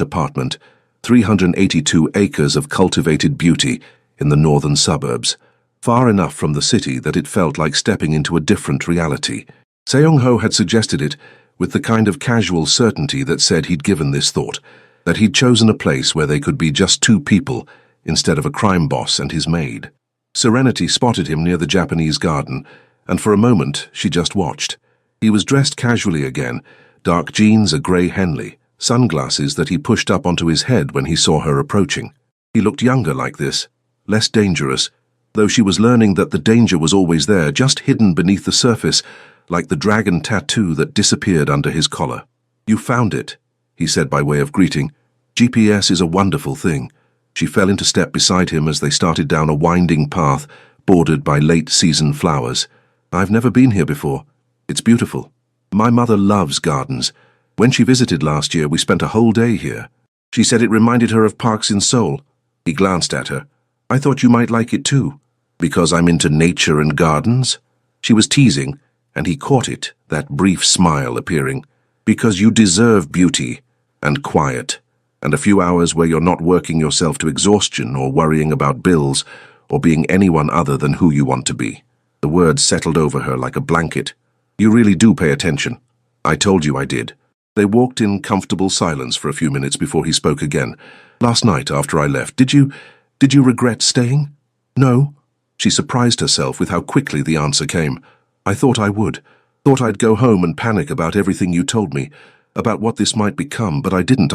apartment, 382 acres of cultivated beauty in the northern suburbs, far enough from the city that it felt like stepping into a different reality. Seung-ho had suggested it with the kind of casual certainty that said he'd given this thought, that he'd chosen a place where they could be just 2 people instead of a crime boss and his maid. Serenity spotted him near the Japanese garden, and for a moment she just watched. He was dressed casually again, dark jeans, a grey Henley, sunglasses that he pushed up onto his head when he saw her approaching. He looked younger like this, less dangerous, though she was learning that the danger was always there, just hidden beneath the surface, like the dragon tattoo that disappeared under his collar. You found it, he said by way of greeting. GPS is a wonderful thing. She fell into step beside him as they started down a winding path bordered by late-season flowers. I've never been here before. It's beautiful. My mother loves gardens. When she visited last year, we spent a whole day here. She said it reminded her of parks in Seoul. He glanced at her. I thought you might like it too. Because I'm into nature and gardens? She was teasing, and he caught it, that brief smile appearing. Because you deserve beauty and quiet, and a few hours where you're not working yourself to exhaustion or worrying about bills or being anyone other than who you want to be. The words settled over her like a blanket. You really do pay attention. I told you I did. They walked in comfortable silence for a few minutes before he spoke again. Last night, after I left, did you... Did you regret staying? No. She surprised herself with how quickly the answer came. I thought I would. Thought I'd go home and panic about everything you told me, about what this might become, but I didn't.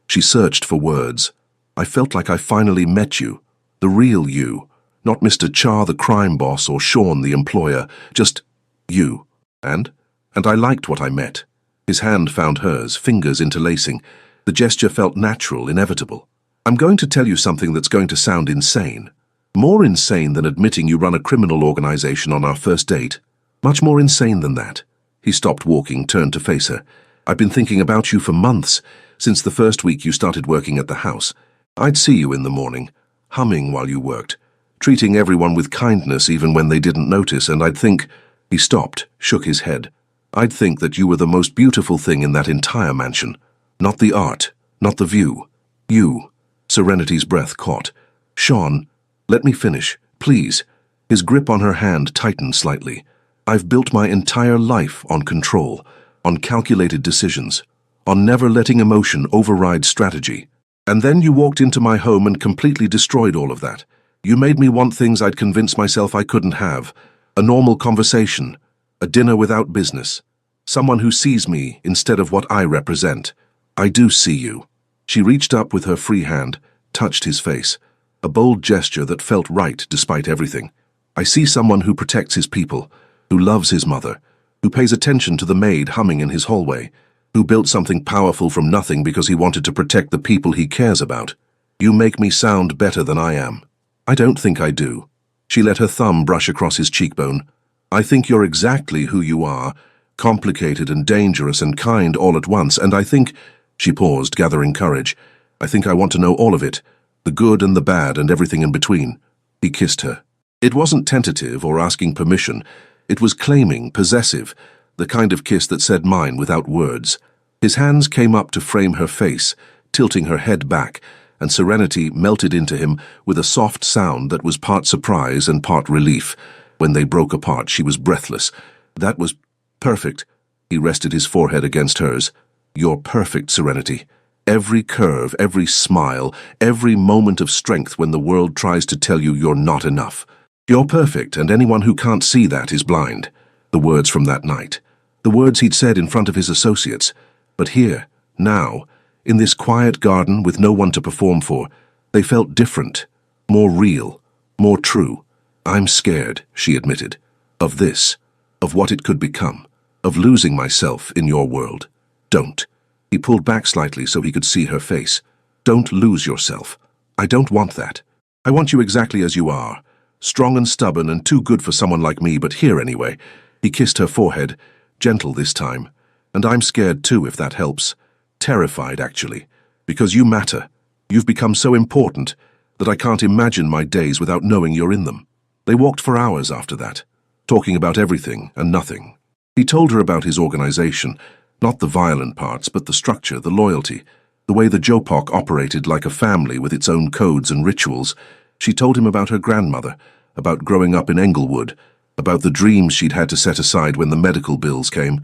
She searched for words. I felt like I finally met you. The real you. Not Mr. Char, the crime boss, or Sean, the employer. Just you. And I liked what I met. His hand found hers, fingers interlacing. The gesture felt natural, inevitable. I'm going to tell you something that's going to sound insane. More insane than admitting you run a criminal organization on our first date. Much more insane than that. He stopped walking, turned to face her. I've been thinking about you for months, since the first week you started working at the house. I'd see you in the morning, humming while you worked, treating everyone with kindness even when they didn't notice, and I'd think... He stopped, shook his head. I'd think that you were the most beautiful thing in that entire mansion. Not the art, not the view. You. Serenity's breath caught. Sean, let me finish, please. His grip on her hand tightened slightly. I've built my entire life on control, on calculated decisions, on never letting emotion override strategy. And then you walked into my home and completely destroyed all of that. You made me want things I'd convinced myself I couldn't have. A normal conversation, a dinner without business, someone who sees me instead of what I represent. I do see you. She reached up with her free hand, touched his face, a bold gesture that felt right despite everything. I see someone who protects his people, who loves his mother, who pays attention to the maid humming in his hallway, who built something powerful from nothing because he wanted to protect the people he cares about. You make me sound better than I am. I don't think I do. She let her thumb brush across his cheekbone. I think you're exactly who you are, complicated and dangerous and kind all at once, and I think... She paused, gathering courage. I think I want to know all of it, the good and the bad and everything in between. He kissed her. It wasn't tentative or asking permission. It was claiming, possessive, the kind of kiss that said mine without words. His hands came up to frame her face, tilting her head back, and Serenity melted into him with a soft sound that was part surprise and part relief. When they broke apart, she was breathless. That was perfect. He rested his forehead against hers. You're perfect, Serenity. Every curve, every smile, every moment of strength when the world tries to tell you you're not enough. You're perfect, and anyone who can't see that is blind. The words from that night. The words he'd said in front of his associates. But here, now, in this quiet garden with no one to perform for, they felt different, more real, more true. I'm scared, she admitted, of this, of what it could become, of losing myself in your world. Don't. He pulled back slightly so he could see her face. Don't lose yourself. I don't want that. I want you exactly as you are. Strong and stubborn and too good for someone like me, but here anyway. He kissed her forehead, gentle this time. And I'm scared too, if that helps. Terrified, actually. Because you matter. You've become so important that I can't imagine my days without knowing you're in them. They walked for hours after that, talking about everything and nothing. He told her about his organization, not the violent parts, but the structure, the loyalty, the way the Jopok operated like a family with its own codes and rituals. She told him about her grandmother, about growing up in Englewood, about the dreams she'd had to set aside when the medical bills came.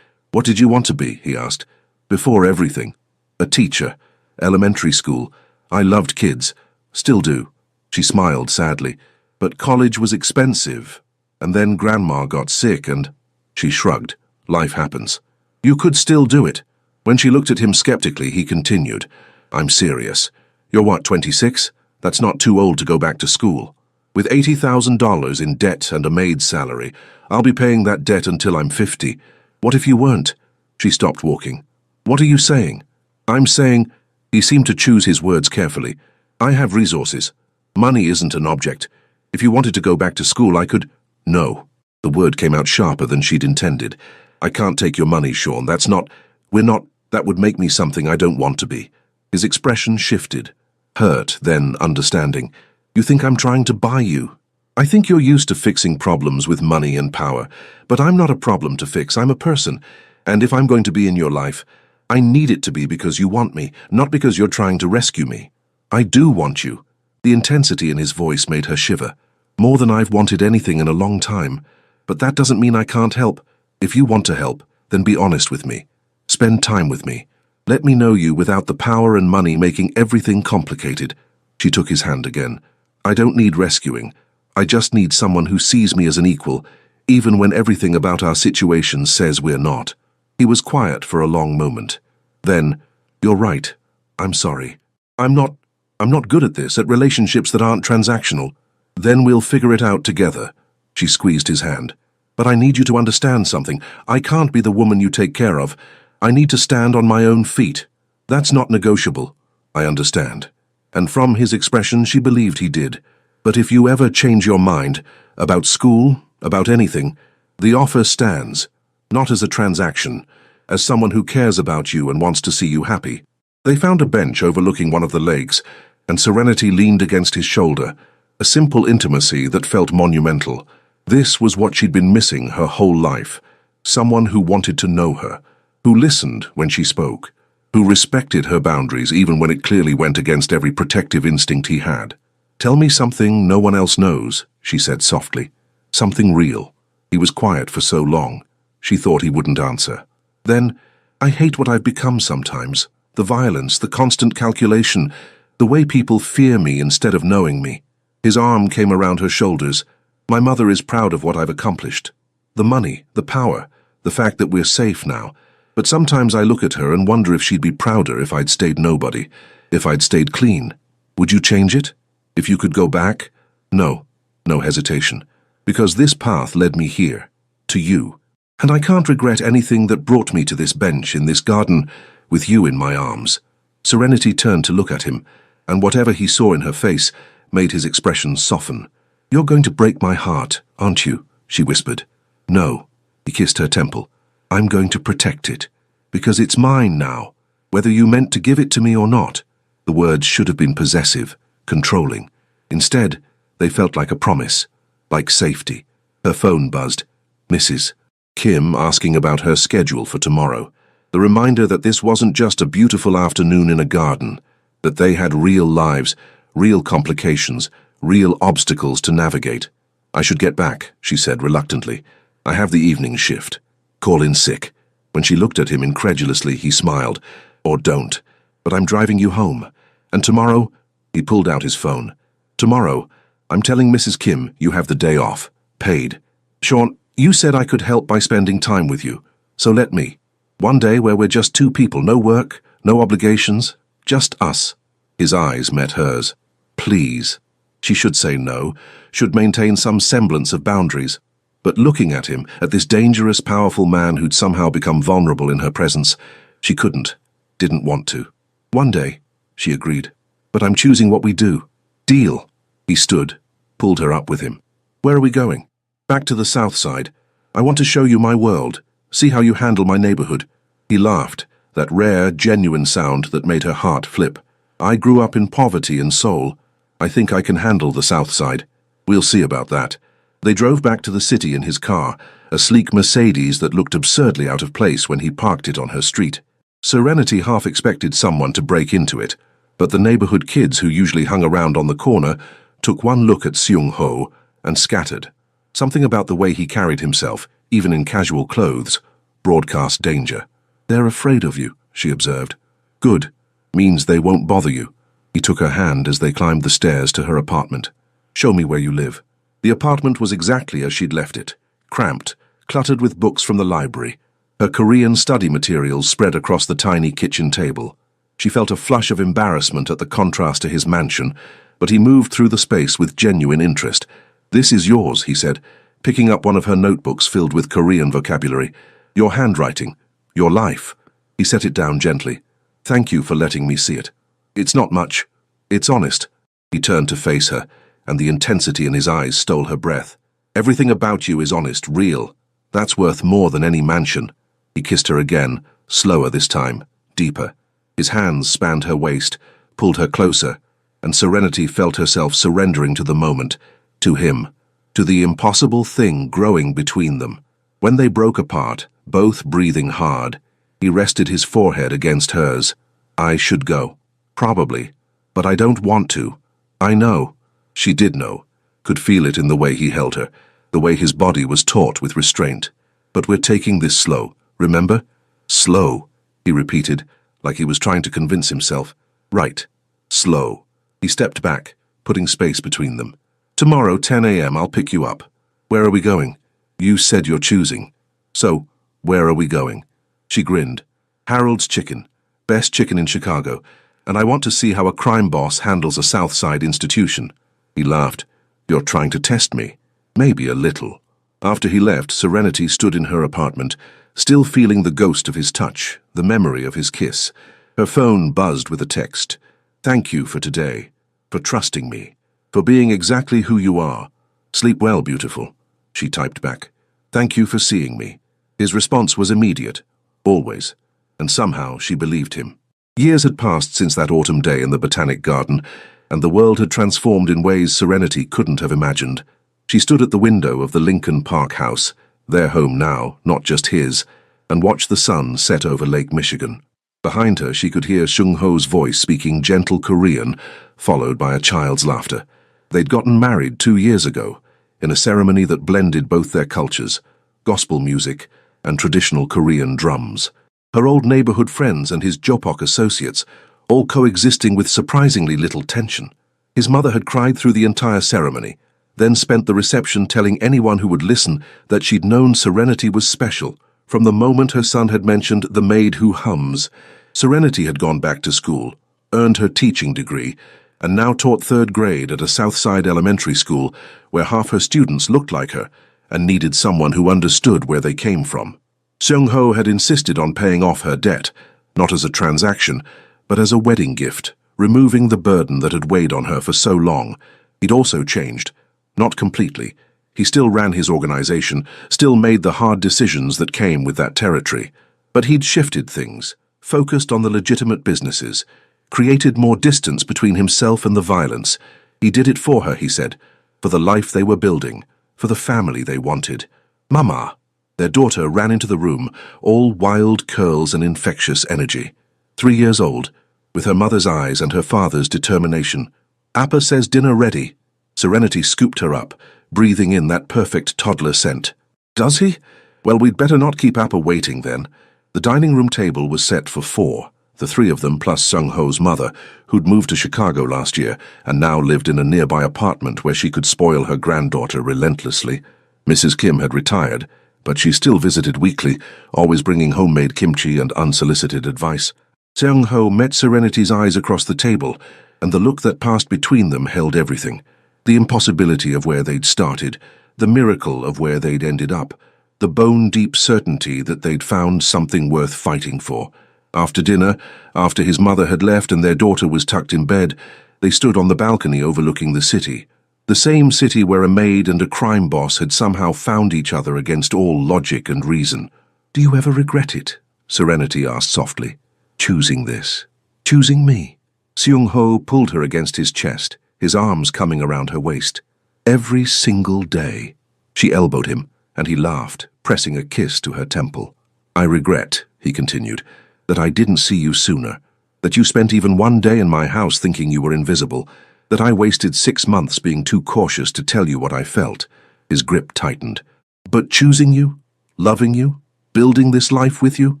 What did you want to be? He asked. Before everything. A teacher. Elementary school. I loved kids. Still do. She smiled sadly. But college was expensive. And then Grandma got sick and... She shrugged. Life happens. You could still do it. When she looked at him skeptically, he continued. I'm serious. You're what, 26? That's not too old to go back to school. With $80,000 in debt and a maid's salary, I'll be paying that debt until I'm 50. What if you weren't? She stopped walking. What are you saying? I'm saying... He seemed to choose his words carefully. I have resources. Money isn't an object. If you wanted to go back to school, I could... No. The word came out sharper than she'd intended. I can't take your money, Sean. That's not... We're not... That would make me something I don't want to be. His expression shifted. Hurt, then understanding. You think I'm trying to buy you? I think you're used to fixing problems with money and power, but I'm not a problem to fix. I'm a person, and if I'm going to be in your life, I need it to be because you want me, not because you're trying to rescue me. I do want you. The intensity in his voice made her shiver. More than I've wanted anything in a long time. But that doesn't mean I can't help. If you want to help, then be honest with me. Spend time with me. Let me know you without the power and money making everything complicated. She took his hand again. I don't need rescuing. I just need someone who sees me as an equal, even when everything about our situation says we're not. He was quiet for a long moment. Then, you're right. I'm sorry. I'm not good at this, at relationships that aren't transactional. Then we'll figure it out together. She squeezed his hand. But I need you to understand something. I can't be the woman you take care of. I need to stand on my own feet. That's not negotiable. I understand. And from his expression, she believed he did. But if you ever change your mind, about school, about anything, the offer stands, not as a transaction, as someone who cares about you and wants to see you happy. They found a bench overlooking one of the lakes, and Serenity leaned against his shoulder, a simple intimacy that felt monumental. This was what she'd been missing her whole life. Someone who wanted to know her, who listened when she spoke, who respected her boundaries even when it clearly went against every protective instinct he had. Tell me something no one else knows, she said softly. Something real. He was quiet for so long. She thought he wouldn't answer. Then, I hate what I've become sometimes. The violence, the constant calculation, the way people fear me instead of knowing me. His arm came around her shoulders. My mother is proud of what I've accomplished. The money, the power, the fact that we're safe now. But sometimes I look at her and wonder if she'd be prouder if I'd stayed nobody, if I'd stayed clean. Would you change it? If you could go back? No, no hesitation. Because this path led me here, to you. And I can't regret anything that brought me to this bench in this garden with you in my arms. Serenity turned to look at him, and whatever he saw in her face made his expression soften. You're going to break my heart, aren't you? She whispered. No. He kissed her temple. I'm going to protect it. Because it's mine now, whether you meant to give it to me or not. The words should have been possessive, controlling. Instead, they felt like a promise, like safety. Her phone buzzed. Mrs. Kim asking about her schedule for tomorrow. The reminder that this wasn't just a beautiful afternoon in a garden, that they had real lives, real complications, real obstacles to navigate. I should get back, she said reluctantly. I have the evening shift. Call in sick. When she looked at him incredulously, he smiled. Or don't. But I'm driving you home. And tomorrow, he pulled out his phone. Tomorrow, I'm telling Mrs. Kim you have the day off. Paid. Sean, you said I could help by spending time with you. So let me. One day where we're just two people, no work, no obligations, just us. His eyes met hers. Please. She should say no, should maintain some semblance of boundaries. But looking at him, at this dangerous, powerful man who'd somehow become vulnerable in her presence, she couldn't, didn't want to. One day, she agreed. But I'm choosing what we do. Deal. He stood, pulled her up with him. Where are we going? Back to the south side. I want to show you my world. See how you handle my neighborhood. He laughed, that rare, genuine sound that made her heart flip. I grew up in poverty and soul. I think I can handle the south side. We'll see about that. They drove back to the city in his car, a sleek Mercedes that looked absurdly out of place when he parked it on her street. Serenity half expected someone to break into it, but the neighborhood kids who usually hung around on the corner took one look at Seung-ho and scattered. Something about the way he carried himself, even in casual clothes, broadcast danger. They're afraid of you, she observed. Good. Means they won't bother you. He took her hand as they climbed the stairs to her apartment. Show me where you live. The apartment was exactly as she'd left it, cramped, cluttered with books from the library. Her Korean study materials spread across the tiny kitchen table. She felt a flush of embarrassment at the contrast to his mansion, but he moved through the space with genuine interest. This is yours, he said, picking up one of her notebooks filled with Korean vocabulary. Your handwriting. Your life. He set it down gently. Thank you for letting me see it. It's not much. It's honest. He turned to face her, and the intensity in his eyes stole her breath. Everything about you is honest, real. That's worth more than any mansion. He kissed her again, slower this time, deeper. His hands spanned her waist, pulled her closer, and Serenity felt herself surrendering to the moment, to him, to the impossible thing growing between them. When they broke apart, both breathing hard, he rested his forehead against hers. I should go. Probably. But I don't want to. I know. She did know, could feel it in the way he held her, the way his body was taut with restraint. But we're taking this slow, remember? Slow, he repeated, like he was trying to convince himself. Right. Slow. He stepped back, putting space between them. Tomorrow, 10 a.m., I'll pick you up. Where are we going? You said you're choosing. So, where are we going? She grinned. Harold's Chicken. Best chicken in Chicago. And I want to see how a crime boss handles a South Side institution. He laughed. You're trying to test me. Maybe a little. After he left, Serenity stood in her apartment, still feeling the ghost of his touch, the memory of his kiss. Her phone buzzed with a text. Thank you for today, for trusting me, for being exactly who you are. Sleep well, beautiful, she typed back. Thank you for seeing me. His response was immediate, always, and somehow she believed him. Years had passed since that autumn day in the Botanic Garden, and the world had transformed in ways Serenity couldn't have imagined. She stood at the window of the Lincoln Park house, their home now, not just his, and watched the sun set over Lake Michigan. Behind her, she could hear Seung-ho's voice speaking gentle Korean, followed by a child's laughter. They'd gotten married 2 years ago, in a ceremony that blended both their cultures, gospel music and traditional Korean drums. Her old neighborhood friends and his Jopok associates, all coexisting with surprisingly little tension. His mother had cried through the entire ceremony, then spent the reception telling anyone who would listen that she'd known Serenity was special. From the moment her son had mentioned the maid who hums, Serenity had gone back to school, earned her teaching degree, and now taught 3rd grade at a Southside elementary school where half her students looked like her and needed someone who understood where they came from. Seung-ho had insisted on paying off her debt, not as a transaction, but as a wedding gift, removing the burden that had weighed on her for so long. He'd also changed, not completely. He still ran his organization, still made the hard decisions that came with that territory. But he'd shifted things, focused on the legitimate businesses, created more distance between himself and the violence. He did it for her, he said, for the life they were building, for the family they wanted. Mama! Their daughter ran into the room, all wild curls and infectious energy. 3 years old, with her mother's eyes and her father's determination. Appa says dinner ready. Serenity scooped her up, breathing in that perfect toddler scent. Does he? Well, we'd better not keep Appa waiting then. The dining room table was set for 4, the 3 of them plus Seung-ho's mother, who'd moved to Chicago last year and now lived in a nearby apartment where she could spoil her granddaughter relentlessly. Mrs. Kim had retired, but she still visited weekly, always bringing homemade kimchi and unsolicited advice. Seung-ho met Serenity's eyes across the table, and the look that passed between them held everything. The impossibility of where they'd started, the miracle of where they'd ended up, the bone-deep certainty that they'd found something worth fighting for. After dinner, after his mother had left and their daughter was tucked in bed, they stood on the balcony overlooking the city. The same city where a maid and a crime boss had somehow found each other against all logic and reason. Do you ever regret it? Serenity asked softly. Choosing this. Choosing me. Seung-ho pulled her against his chest, his arms coming around her waist. Every single day. She elbowed him, and he laughed, pressing a kiss to her temple. I regret, he continued, that I didn't see you sooner, that you spent even 1 day in my house thinking you were invisible, that I wasted 6 months being too cautious to tell you what I felt. His grip tightened. But choosing you, loving you, building this life with you,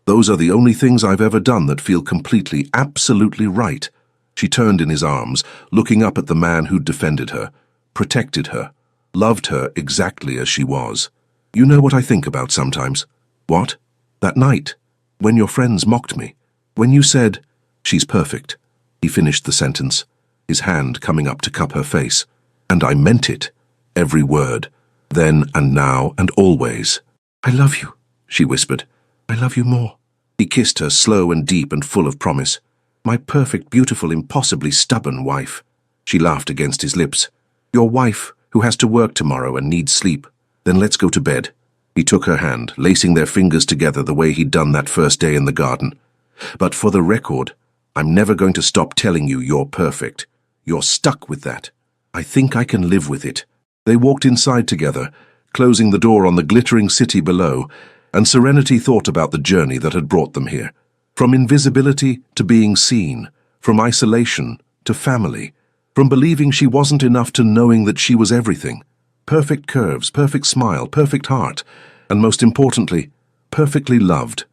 those are the only things I've ever done that feel completely, absolutely right. She turned in his arms, looking up at the man who'd defended her, protected her, loved her exactly as she was. You know what I think about sometimes? What? That night, when your friends mocked me, when you said, she's perfect. He finished the sentence, his hand coming up to cup her face. And I meant it, every word, then and now and always. I love you, she whispered. I love you more. He kissed her, slow and deep and full of promise. My perfect, beautiful, impossibly stubborn wife. She laughed against his lips. Your wife, who has to work tomorrow and needs sleep. Then let's go to bed. He took her hand, lacing their fingers together the way he'd done that first day in the garden. But for the record, I'm never going to stop telling you you're perfect. You're stuck with that. I think I can live with it. They walked inside together, closing the door on the glittering city below, and Serenity thought about the journey that had brought them here. From invisibility to being seen, from isolation to family, from believing she wasn't enough to knowing that she was everything. Perfect curves, perfect smile, perfect heart, and most importantly, perfectly loved.